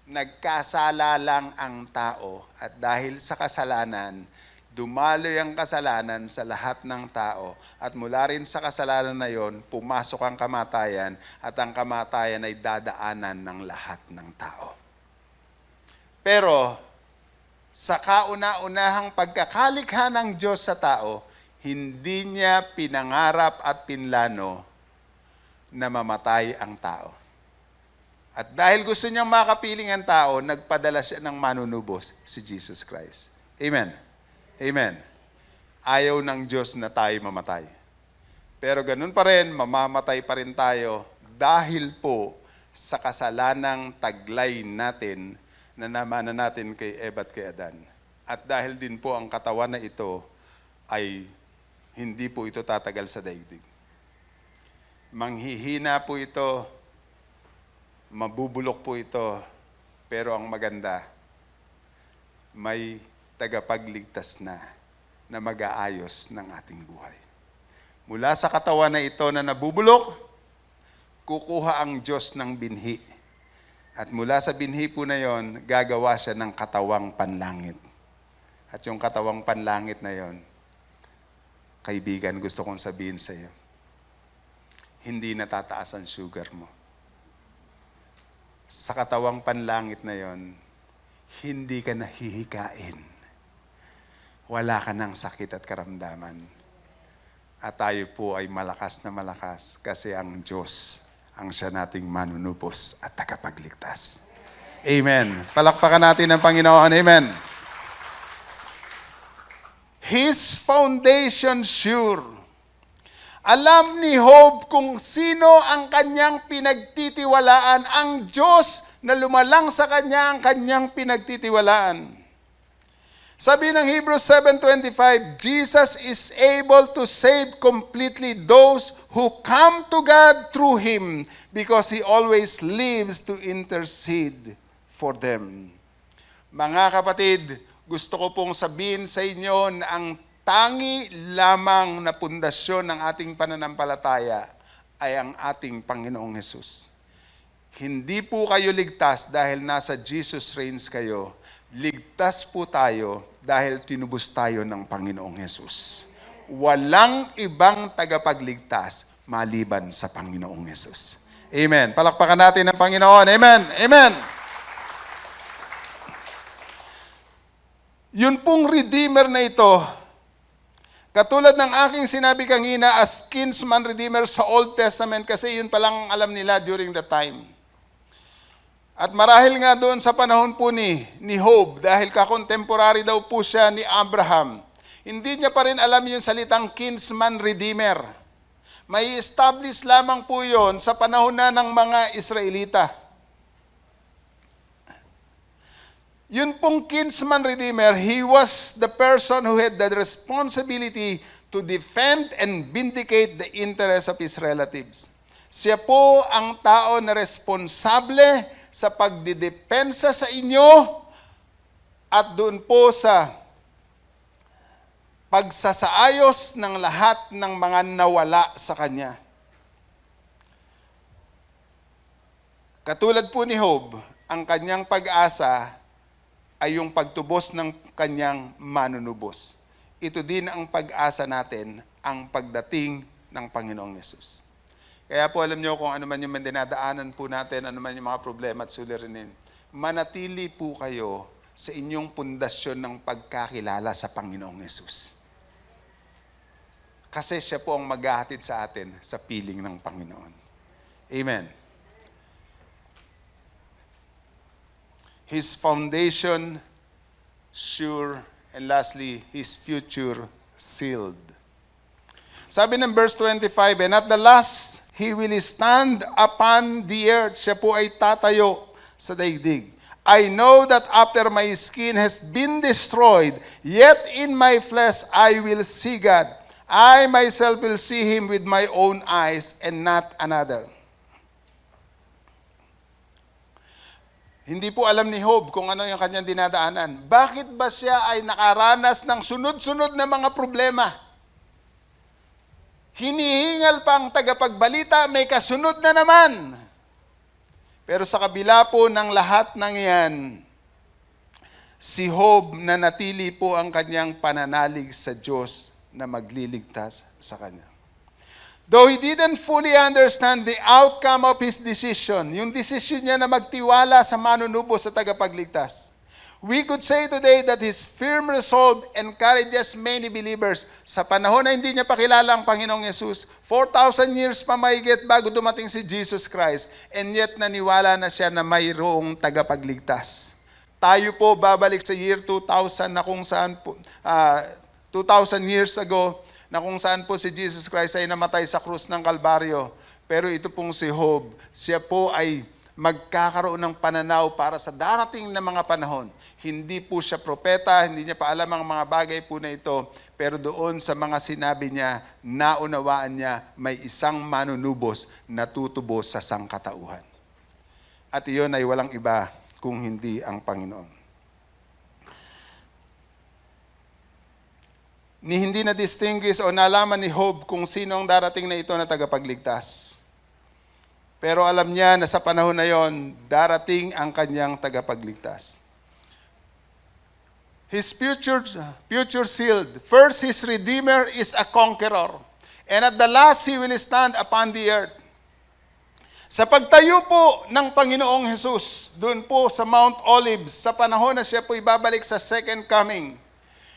Nagkasala lang ang tao at dahil sa kasalanan, dumaloy ang kasalanan sa lahat ng tao at mula rin sa kasalanan na yon, pumasok ang kamatayan at ang kamatayan ay dadaanan ng lahat ng tao. Pero sa kauna-unahang pagkakalikha ng Diyos sa tao, hindi niya pinangarap at pinlano na mamatay ang tao. At dahil gusto niyang makapiling ang tao, nagpadala siya ng manunubos, si Jesus Christ. Amen. Amen. Ayaw ng Diyos na tayo mamatay. Pero ganun pa rin, mamamatay pa rin tayo dahil po sa kasalanang taglay natin na namanan natin kay Eva at kay Adan. At dahil din po ang katawan na ito ay hindi po ito tatagal sa daigdig. Manghihina po ito, mabubulok po ito, pero ang maganda, may tagapagligtas na mag-aayos ng ating buhay. Mula sa katawan na ito na nabubulok, kukuha ang Diyos ng binhi. At mula sa binhi po na yon, gagawa siya ng katawang panlangit. At yung katawang panlangit na yon, kaibigan, gusto kong sabihin sa iyo, hindi natataas ang sugar mo. Sa katawang panlangit na yon, hindi ka nahihikain. wala ka ng sakit at karamdaman. At tayo po ay malakas na malakas kasi ang Diyos ang siya nating manunubos at tagapagligtas. Amen. Palakpakan natin ang Panginoon. Amen. His foundation sure. Alam ni Job kung sino ang kanyang pinagtitiwalaan, ang Diyos na lumalang sa kanya ang kanyang pinagtitiwalaan. Sabi ng Hebrews 7:25, Jesus is able to save completely those who come to God through Him because He always lives to intercede for them. Mga kapatid, gusto ko pong sabihin sa inyo na ang tangi lamang na pundasyon ng ating pananampalataya ay ang ating Panginoong Hesus. Hindi po kayo ligtas dahil nasa Jesus reigns kayo. Ligtas po tayo dahil tinubos tayo ng Panginoong Hesus. Walang ibang tagapagligtas maliban sa Panginoong Hesus. Amen. Palakpakan natin ang Panginoon. Amen. Amen. Yun pong Redeemer na ito, katulad ng aking sinabi kanina as kinsman Redeemer sa Old Testament kasi yun palang alam nila during the time. At marahil nga doon sa panahon po ni Job, dahil kakontemporary daw po siya ni Abraham, hindi niya pa rin alam yung salitang kinsman Redeemer. May establish lamang po yun sa panahon na ng mga Israelita. Yun pong kinsman Redeemer, he was the person who had the responsibility to defend and vindicate the interests of his relatives. Siya po ang tao na responsable sa pagdidepensa sa inyo at doon po sa pagsasaayos ng lahat ng mga nawala sa kanya. Katulad po ni Job, ang kanyang pag-asa ay yung pagtubos ng kanyang manunubos. Ito din ang pag-asa natin, ang pagdating ng Panginoong Yesus. Kaya po alam niyo kung ano man yung dinadaanan po natin, ano man yung mga problema at suliranin, manatili po kayo sa inyong pundasyon ng pagkakilala sa Panginoong Yesus. Kasi siya po ang maghahatid sa atin sa piling ng Panginoon. Amen. His foundation sure, and lastly, His future sealed. Sabi ng verse 25, and at the last, He will stand upon the earth. Siya po ay tatayo sa daigdig. I know that after my skin has been destroyed, yet in my flesh I will see God. I myself will see Him with my own eyes and not another. Hindi po alam ni Job kung ano yung kanyang dinadaanan. Bakit ba siya ay nakaranas ng sunod-sunod na mga problema? Hinihingal pa ang tagapagbalita, may kasunod na naman. Pero sa kabila po ng lahat ng yan, si Job nanatili po ang kanyang pananalig sa Diyos na magliligtas sa kanya. Though he didn't fully understand the outcome of his decision, yung decision niya na magtiwala sa manunubos sa tagapagligtas, we could say today that his firm resolve encourages many believers. Sa panahon na hindi niya pakilala ang Panginoong Yesus, 4,000 years pa mahigit bago dumating si Jesus Christ, and yet naniwala na siya na mayroong tagapagligtas. Tayo po babalik sa year 2000 na kung saan po, 2,000 years ago, na kung saan po si Jesus Christ ay namatay sa krus ng Kalbaryo. Pero ito pong si Job, siya po ay magkakaroon ng pananaw para sa darating na mga panahon. Hindi po siya propeta, hindi niya pa alam ang mga bagay po na ito, pero doon sa mga sinabi niya, naunawaan niya may isang manunubos na tutubos sa sangkatauhan. At iyon ay walang iba kung hindi ang Panginoon. Hindi na-distinguish o nalaman ni Job kung sino ang darating na ito na tagapagligtas. Pero alam niya na sa panahon na yon, darating ang kanyang tagapagligtas. His future sealed. First, his Redeemer is a conqueror. And at the last, he will stand upon the earth. Sa pagtayo po ng Panginoong Hesus, doon po sa Mount Olives, sa panahon na siya po ibabalik sa second coming,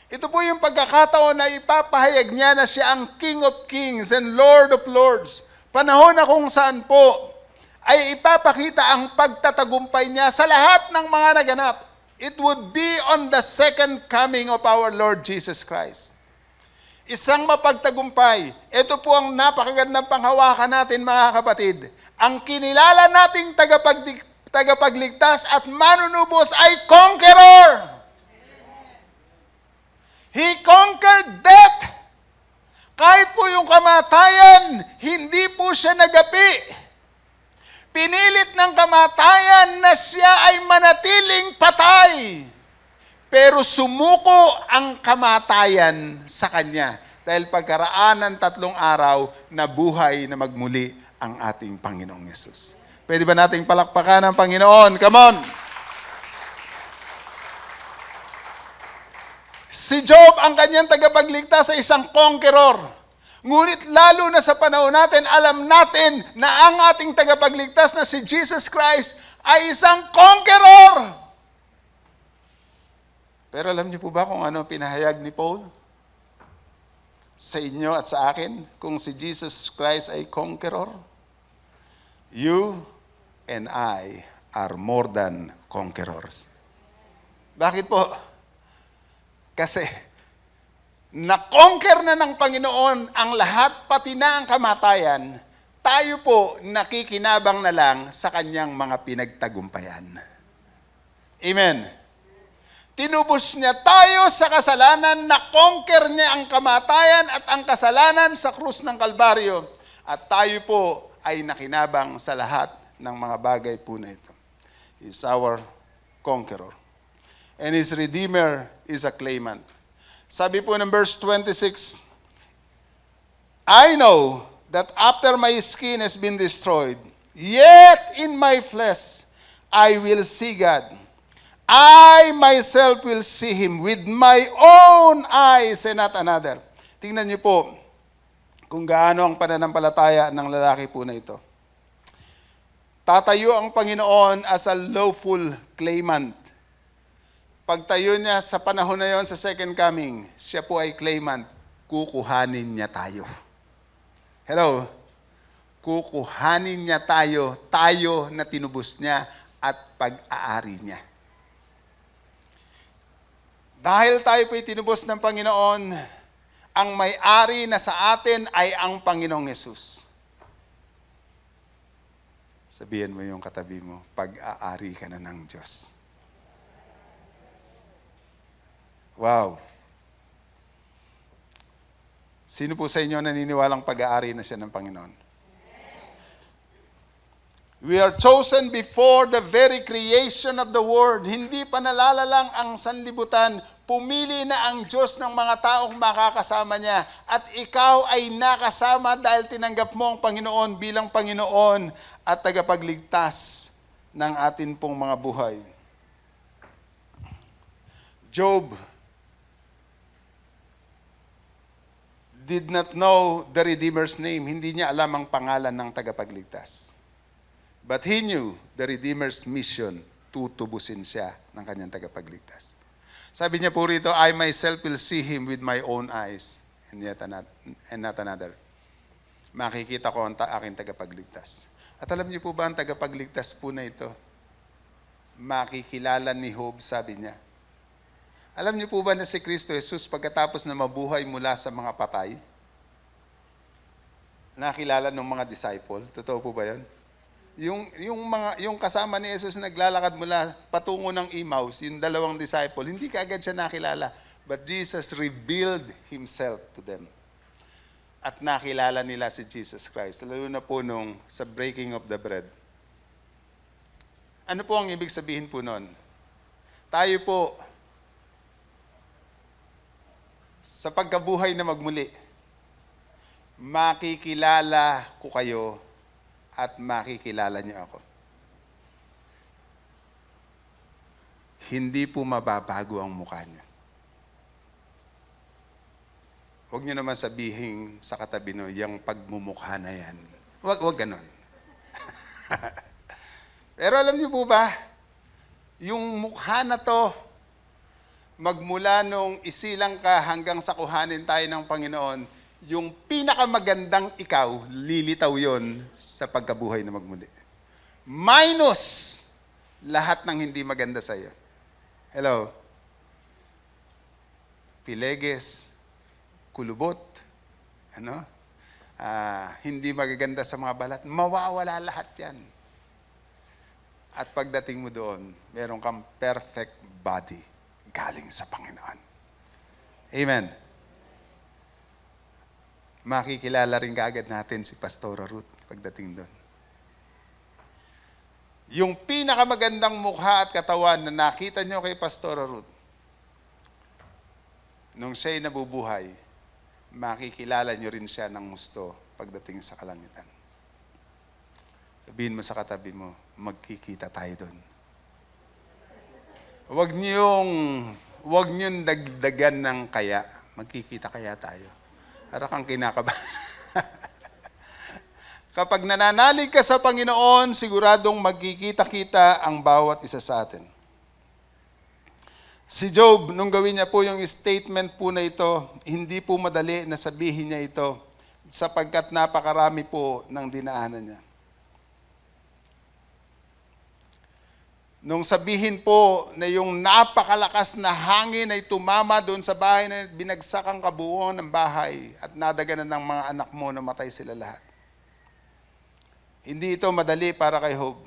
Ito po yung pagkakataon na ipapahayag niya na siya ang King of Kings and Lord of Lords. Panahon na kung saan po ay ipapakita ang pagtatagumpay niya sa lahat ng mga naganap. It would be on the second coming of our Lord Jesus Christ. Isang mapagtagumpay. Ito po ang napakagandang panghawakan natin, mga kapatid. Ang kinilala nating tagapagligtas at manunubos ay conqueror. He conquered death. Kahit po yung kamatayan, hindi po siya nagapi. Pinilit ng kamatayan na siya ay manatiling patay. Pero sumuko ang kamatayan sa kanya. Dahil pagkaraan ng 3 araw, nabuhay na magmuli ang ating Panginoong Yesus. Pwede ba nating palakpakan ang Panginoon? Come on! Si Job ang kanyang tagapagligtas sa isang conqueror. Ngunit lalo na sa panahon natin, alam natin na ang ating tagapagligtas na si Jesus Christ ay isang conqueror. Pero alam niyo po ba kung ano pinahayag ni Paul? Sa inyo at sa akin, kung si Jesus Christ ay conqueror, you and I are more than conquerors. Bakit po? Kasi na-conquer na ng Panginoon ang lahat, pati na ang kamatayan, tayo po nakikinabang na lang sa kanyang mga pinagtagumpayan. Amen. Tinubos niya tayo sa kasalanan, na-conquer niya ang kamatayan at ang kasalanan sa krus ng Kalbaryo. At tayo po ay nakinabang sa lahat ng mga bagay po na ito. He is our conqueror. And his Redeemer is a claimant. Sabi po ng verse 26, I know that after my skin has been destroyed, yet in my flesh I will see God. I myself will see Him with my own eyes and not another. Tingnan niyo po kung gaano ang pananampalataya ng lalaki po na ito. Tatayo ang Panginoon as a lawful claimant. Pagtayo niya sa panahon na yon sa second coming, siya po ay claimant, kukuhanin niya tayo. Hello? Kukuhanin niya tayo, tayo na tinubos niya at pag-aari niya. Dahil tayo po ay tinubos ng Panginoon, ang may-ari na sa atin ay ang Panginoong Yesus. Sabihin mo yung katabi mo, pag-aari ka na ng Diyos. Wow. Sino po sa inyo naniniwalang pag-aari na siya ng Panginoon? We are chosen before the very creation of the world. Hindi pa nalalalang ang sanlibutan. Pumili na ang Diyos ng mga taong makakasama niya. At ikaw ay nakasama dahil tinanggap mo ang Panginoon bilang Panginoon at tagapagligtas ng atin pong mga buhay. Job did not know the Redeemer's name. Hindi niya alam ang pangalan ng tagapagligtas. But he knew the Redeemer's mission, tutubusin siya ng kanyang tagapagligtas. Sabi niya po rito, I myself will see Him with my own eyes and not another. Makikita ko ang aking tagapagligtas. At alam niyo po ba ang tagapagligtas po na ito? Makikilala ni Job, sabi niya. Alam niyo po ba na si Kristo Jesus pagkatapos na mabuhay mula sa mga patay, nakilala ng mga disciple? Totoo po ba 'yon? Yung kasama ni Jesus naglalakad mula patungo ng Emmaus, yung 2 disciple, hindi kaagad siya nakilala. But Jesus revealed Himself to them. At nakilala nila si Jesus Christ. Lalo na po nung sa breaking of the bread. Ano po ang ibig sabihin po nun? Tayo po, sa pagkabuhay na magmuli, makikilala ko kayo at makikilala niyo ako. Hindi po mababago ang mukha niyo. Huwag niyo naman sabihin sa katabi niyo, yung pagmumukha na yan. Huwag ganon. Pero alam niyo po ba, yung mukha na to, magmula nung isilang ka hanggang sa kuhanin tayo ng Panginoon, yung pinakamagandang ikaw, lilitaw yon sa pagkabuhay na magmuli. Minus lahat ng hindi maganda sa iyo. Hello? Pileges, kulubot, hindi magaganda sa mga balat, mawawala lahat yan. At pagdating mo doon, meron kang perfect body galing sa Panginoon. Amen. Makikilala rin kaagad natin si Pastora Ruth pagdating doon. Yung pinakamagandang mukha at katawan na nakita nyo kay Pastora Ruth, nung siya'y nabubuhay, makikilala nyo rin siya ng gusto pagdating sa kalangitan. Sabihin mo sa katabi mo, magkikita tayo doon. Huwag niyong dagdagan ng kaya. Magkikita kaya tayo. Para kang kinakabahan. Kapag nananalig ka sa Panginoon, siguradong magkikita-kita ang bawat isa sa atin. Si Job, nung gawin niya po yung statement po na ito, hindi po madali na sabihin niya ito sapagkat napakarami po ng dinaanan niya. Nung sabihin po na yung napakalakas na hangin ay tumama doon sa bahay na binagsak ang kabuuan ng bahay at nadaganan ng mga anak mo na matay sila lahat. Hindi ito madali para kay Job.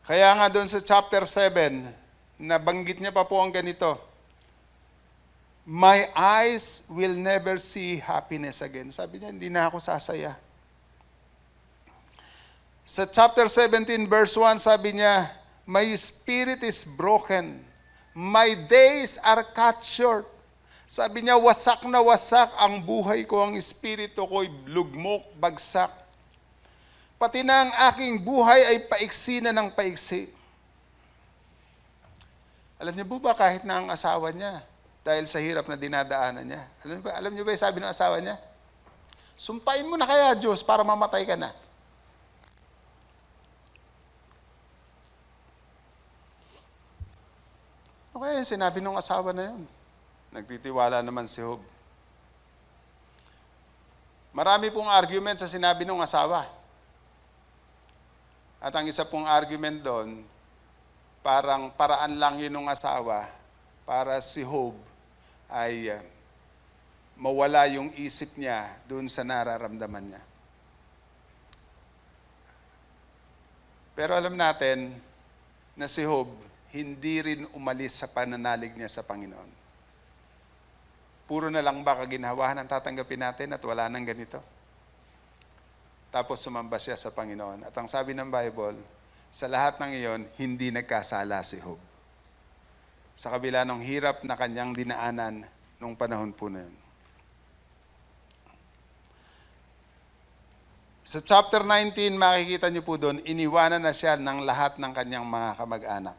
Kaya nga doon sa chapter 7, nabanggit niya pa po ang ganito, my eyes will never see happiness again. Sabi niya, hindi na ako sasaya. Sa chapter 17, verse 1, sabi niya, my spirit is broken. My days are cut short. Sabi niya, wasak na wasak ang buhay ko, ang espiritu ko'y lugmok, bagsak. Pati na ang aking buhay ay paiksi na ng paiksi. Alam niyo po ba kahit na ang asawa niya, dahil sa hirap na dinadaanan niya, alam niyo ba yung sabi ng asawa niya? Sumpain mo na kaya, Diyos, para mamatay ka na. Ano kaya yung sinabi ng asawa na yun? Nagtitiwala naman si Job. Marami pong argument sa sinabi ng asawa. At ang isa pong argument doon, parang paraan lang yun ng asawa para si Job ay mawala yung isip niya doon sa nararamdaman niya. Pero alam natin na si Job hindi rin umalis sa pananalig niya sa Panginoon. Puro na lang ba kaginhawahan ang tatanggapin natin at wala nang ganito? Tapos sumamba siya sa Panginoon. At ang sabi ng Bible, sa lahat ng iyon, hindi nagkasala si Job. Sa kabila ng hirap na kanyang dinaanan nung panahon po na yun. Sa chapter 19, makikita niyo po doon, iniwanan na siya ng lahat ng kanyang mga kamag-anak.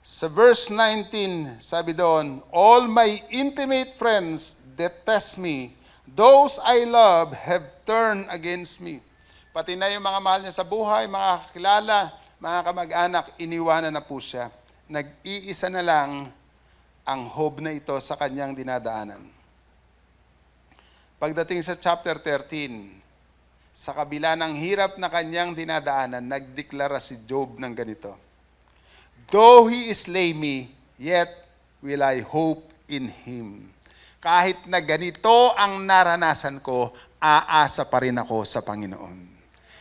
Sa verse 19, sabi doon, all my intimate friends detest me. Those I love have turned against me. Pati na yung mga mahal niya sa buhay, mga kakilala, mga kamag-anak, iniwanan na po siya. Nag-iisa na lang ang Job na ito sa kanyang dinadaanan. Pagdating sa chapter 13, sa kabila ng hirap na kanyang dinadaanan, nagdeklara si Job ng ganito, though he slay me, yet will I hope in him. Kahit na ganito ang naranasan ko, aasa pa rin ako sa Panginoon.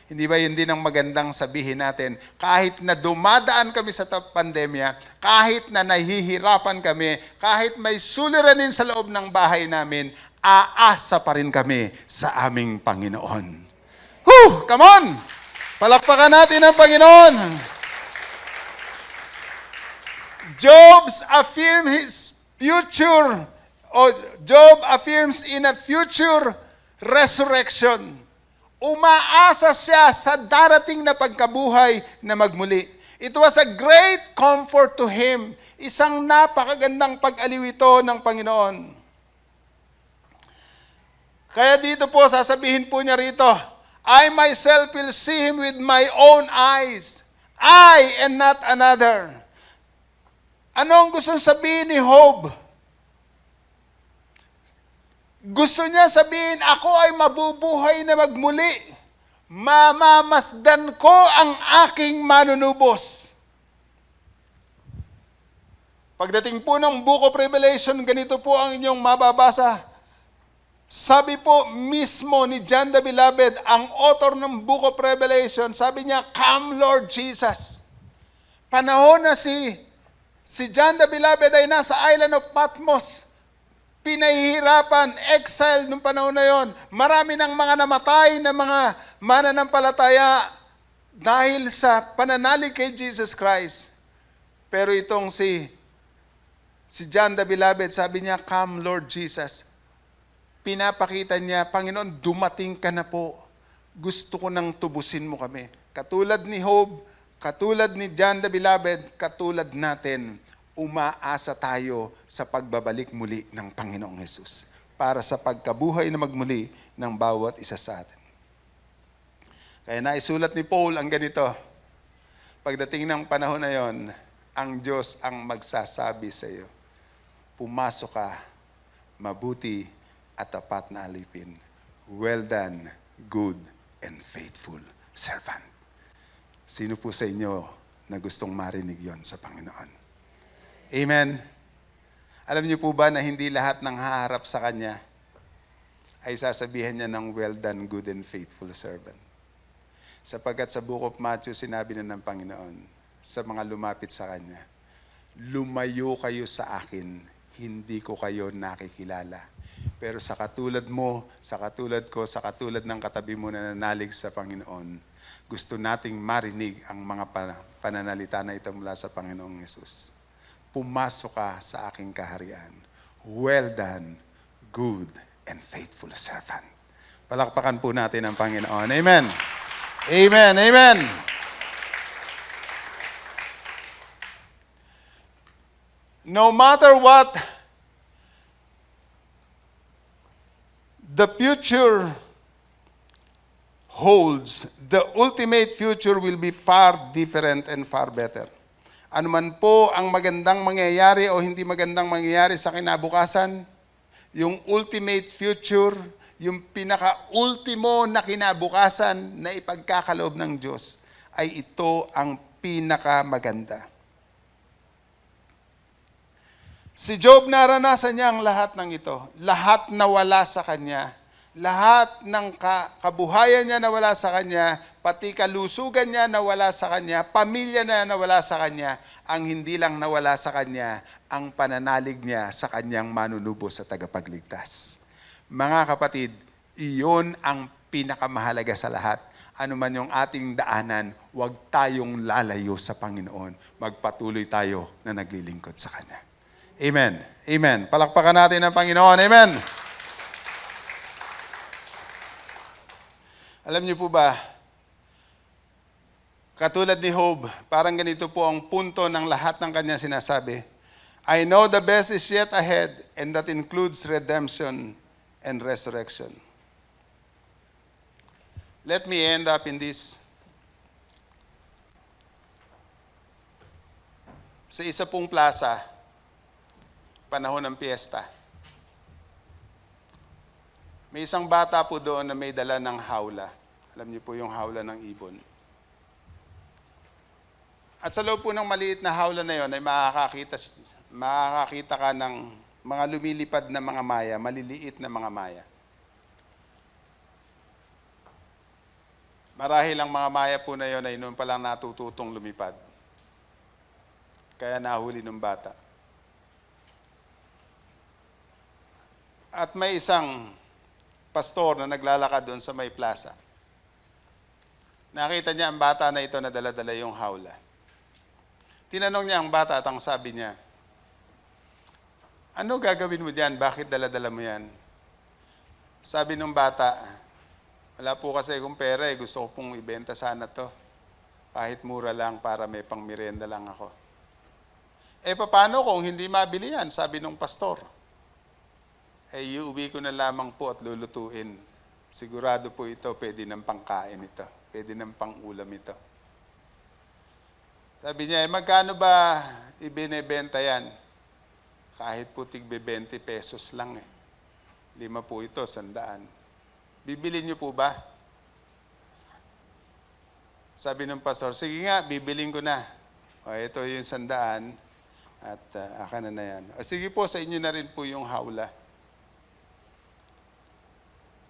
Hindi ba yun din ang magandang sabihin natin? Kahit na dumadaan kami sa pandemya, kahit na nahihirapan kami, kahit may suliranin sa loob ng bahay namin, aasa pa rin kami sa aming Panginoon. Come on! Palakpakan natin ang Panginoon! Job's affirm his future, Job affirms in a future resurrection. Umaasa siya sa darating na pagkabuhay na magmuli. It was a great comfort to him. Isang napakagandang pag-aliw ito ng Panginoon. Kaya dito po, sasabihin po niya rito, I myself will see him with my own eyes. I and not another. Ano ang gusto sabihin ni Job? Gusto niya sabihin, ako ay mabubuhay na magmuli. Mamamasdan ko ang aking manunubos. Pagdating po ng Book of Revelation, ganito po ang inyong mababasa. Sabi po mismo ni John the Beloved, ang author ng Book of Revelation, sabi niya, "Come Lord Jesus." Panahon na si John the Beloved ay nasa island of Patmos. Pinahihirapan, exile nung panahon na yon. Marami ng mga namatay na mga mananampalataya dahil sa pananalig kay Jesus Christ. Pero itong si John the Beloved, sabi niya, "Come Lord Jesus." Pinapakita niya, Panginoon, dumating ka na po. Gusto ko nang tubusin mo kami. Katulad ni Job, katulad ni John the Beloved, katulad natin, umaasa tayo sa pagbabalik muli ng Panginoong Hesus para sa pagkabuhay na magmuli ng bawat isa sa atin. Kaya naisulat ni Paul ang ganito, pagdating ng panahon na yon, ang Diyos ang magsasabi sa iyo, pumasok ka, mabuti at tapat na alipin. Well done, good and faithful servant. Sino po sa inyo na gustong marinig yon sa Panginoon? Amen. Alam niyo po ba na hindi lahat ng haharap sa Kanya ay sasabihan niya ng well done, good and faithful servant? Sapagkat sa Book of Matthew, sinabi na ng Panginoon sa mga lumapit sa Kanya, lumayo kayo sa akin, hindi ko kayo nakikilala. Pero sa katulad mo, sa katulad ko, sa katulad ng katabi mo na nanalig sa Panginoon, gusto nating marinig ang mga pananalita na ito mula sa Panginoong Yesus. Pumasok ka sa aking kaharian. Well done, good and faithful servant. Palakpakan po natin ang Panginoon. Amen. Amen. Amen. No matter what the future holds, the ultimate future will be far different and far better. Ano man po ang magandang mangyayari o hindi magandang mangyayari sa kinabukasan, yung ultimate future, yung pinaka-ultimo na kinabukasan na ipagkakaloob ng Diyos, ay ito ang pinakamaganda. Si Job, naranasan niya ang lahat ng ito. Lahat nawala sa kanya. Lahat ng kabuhayan niya nawala sa kanya, pati kalusugan niya nawala sa kanya, pamilya na nawala sa kanya. Ang hindi lang nawala sa kanya, ang pananalig niya sa kanyang manunubos sa tagapagligtas. Mga kapatid, iyon ang pinakamahalaga sa lahat. Ano man yung ating daanan, huwag tayong lalayo sa Panginoon. Magpatuloy tayo na naglilingkod sa Kanya. Amen. Amen. Palakpakan natin ang Panginoon. Amen. Alam niyo po ba, katulad ni Job, parang ganito po ang punto ng lahat ng kanya sinasabi. I know the best is yet ahead, and that includes redemption and resurrection. Let me end up in this. Sa isa pong plaza, panahon ng piyesta, may isang bata po doon na may dala ng hawla. Alam niyo po yung hawla ng ibon. At sa loob po ng maliit na hawla na yon ay makakakita ka ng mga lumilipad na mga maya, maliliit na mga maya. Marahil ang mga maya po na yon ay noon pa lang natututong lumipad. Kaya nahuli ng bata. At may isang pastor na naglalakad doon sa may plaza. Nakita niya ang bata na ito na dala-dala yung hawla. Tinanong niya ang bata at ang sabi niya, ano gagawin mo diyan? Bakit dala-dala mo yan? Sabi ng bata, wala po kasi akong pera eh. Gusto ko pong ibenta sana to. Kahit mura lang para may pang merienda lang ako. Eh paano kung hindi mabili yan? Sabi ng pastor. Eh iuwi ko na lamang po at lulutuin. Sigurado po ito, pwede ng pangkain ito. Pwede ng pangulam ito. Sabi niya, magkano ba ibinebenta yan. Kahit po tig 20 pesos lang eh. 5 po ito, 100. Bibili niyo po ba? Sabi ng pastor, sige nga, bibiling ko na. O, ito yung 100 at akin na yan. O, sige po, sa inyo na rin po yung hawla.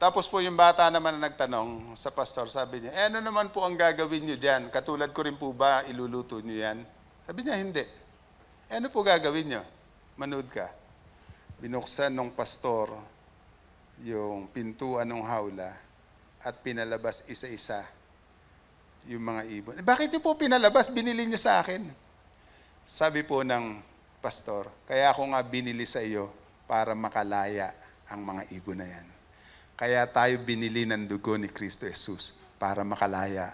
Tapos po yung bata naman na nagtanong sa pastor, sabi niya, ano naman po ang gagawin niyo dyan? Katulad ko rin po ba, iluluto niyo yan? Sabi niya, hindi. Ano po gagawin niyo? Manood ka. Binuksan ng pastor yung pintuan ng hawla at pinalabas isa-isa yung mga ibon. Bakit niyo po pinalabas? Binili niyo sa akin. Sabi po ng pastor, kaya ako nga binili sa iyo para makalaya ang mga ibon na yan. Kaya tayo binili ng dugo ni Kristo Jesus para makalaya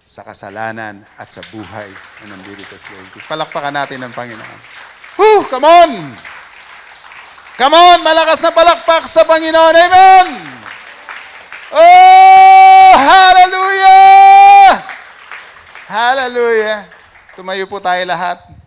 sa kasalanan at sa buhay na nandito sa loob. Palakpakan natin ang Panginoon. Woo! Come on! Come on! Malakas na palakpak sa Panginoon. Amen! Oh! Hallelujah! Hallelujah! Tumayo po tayo lahat.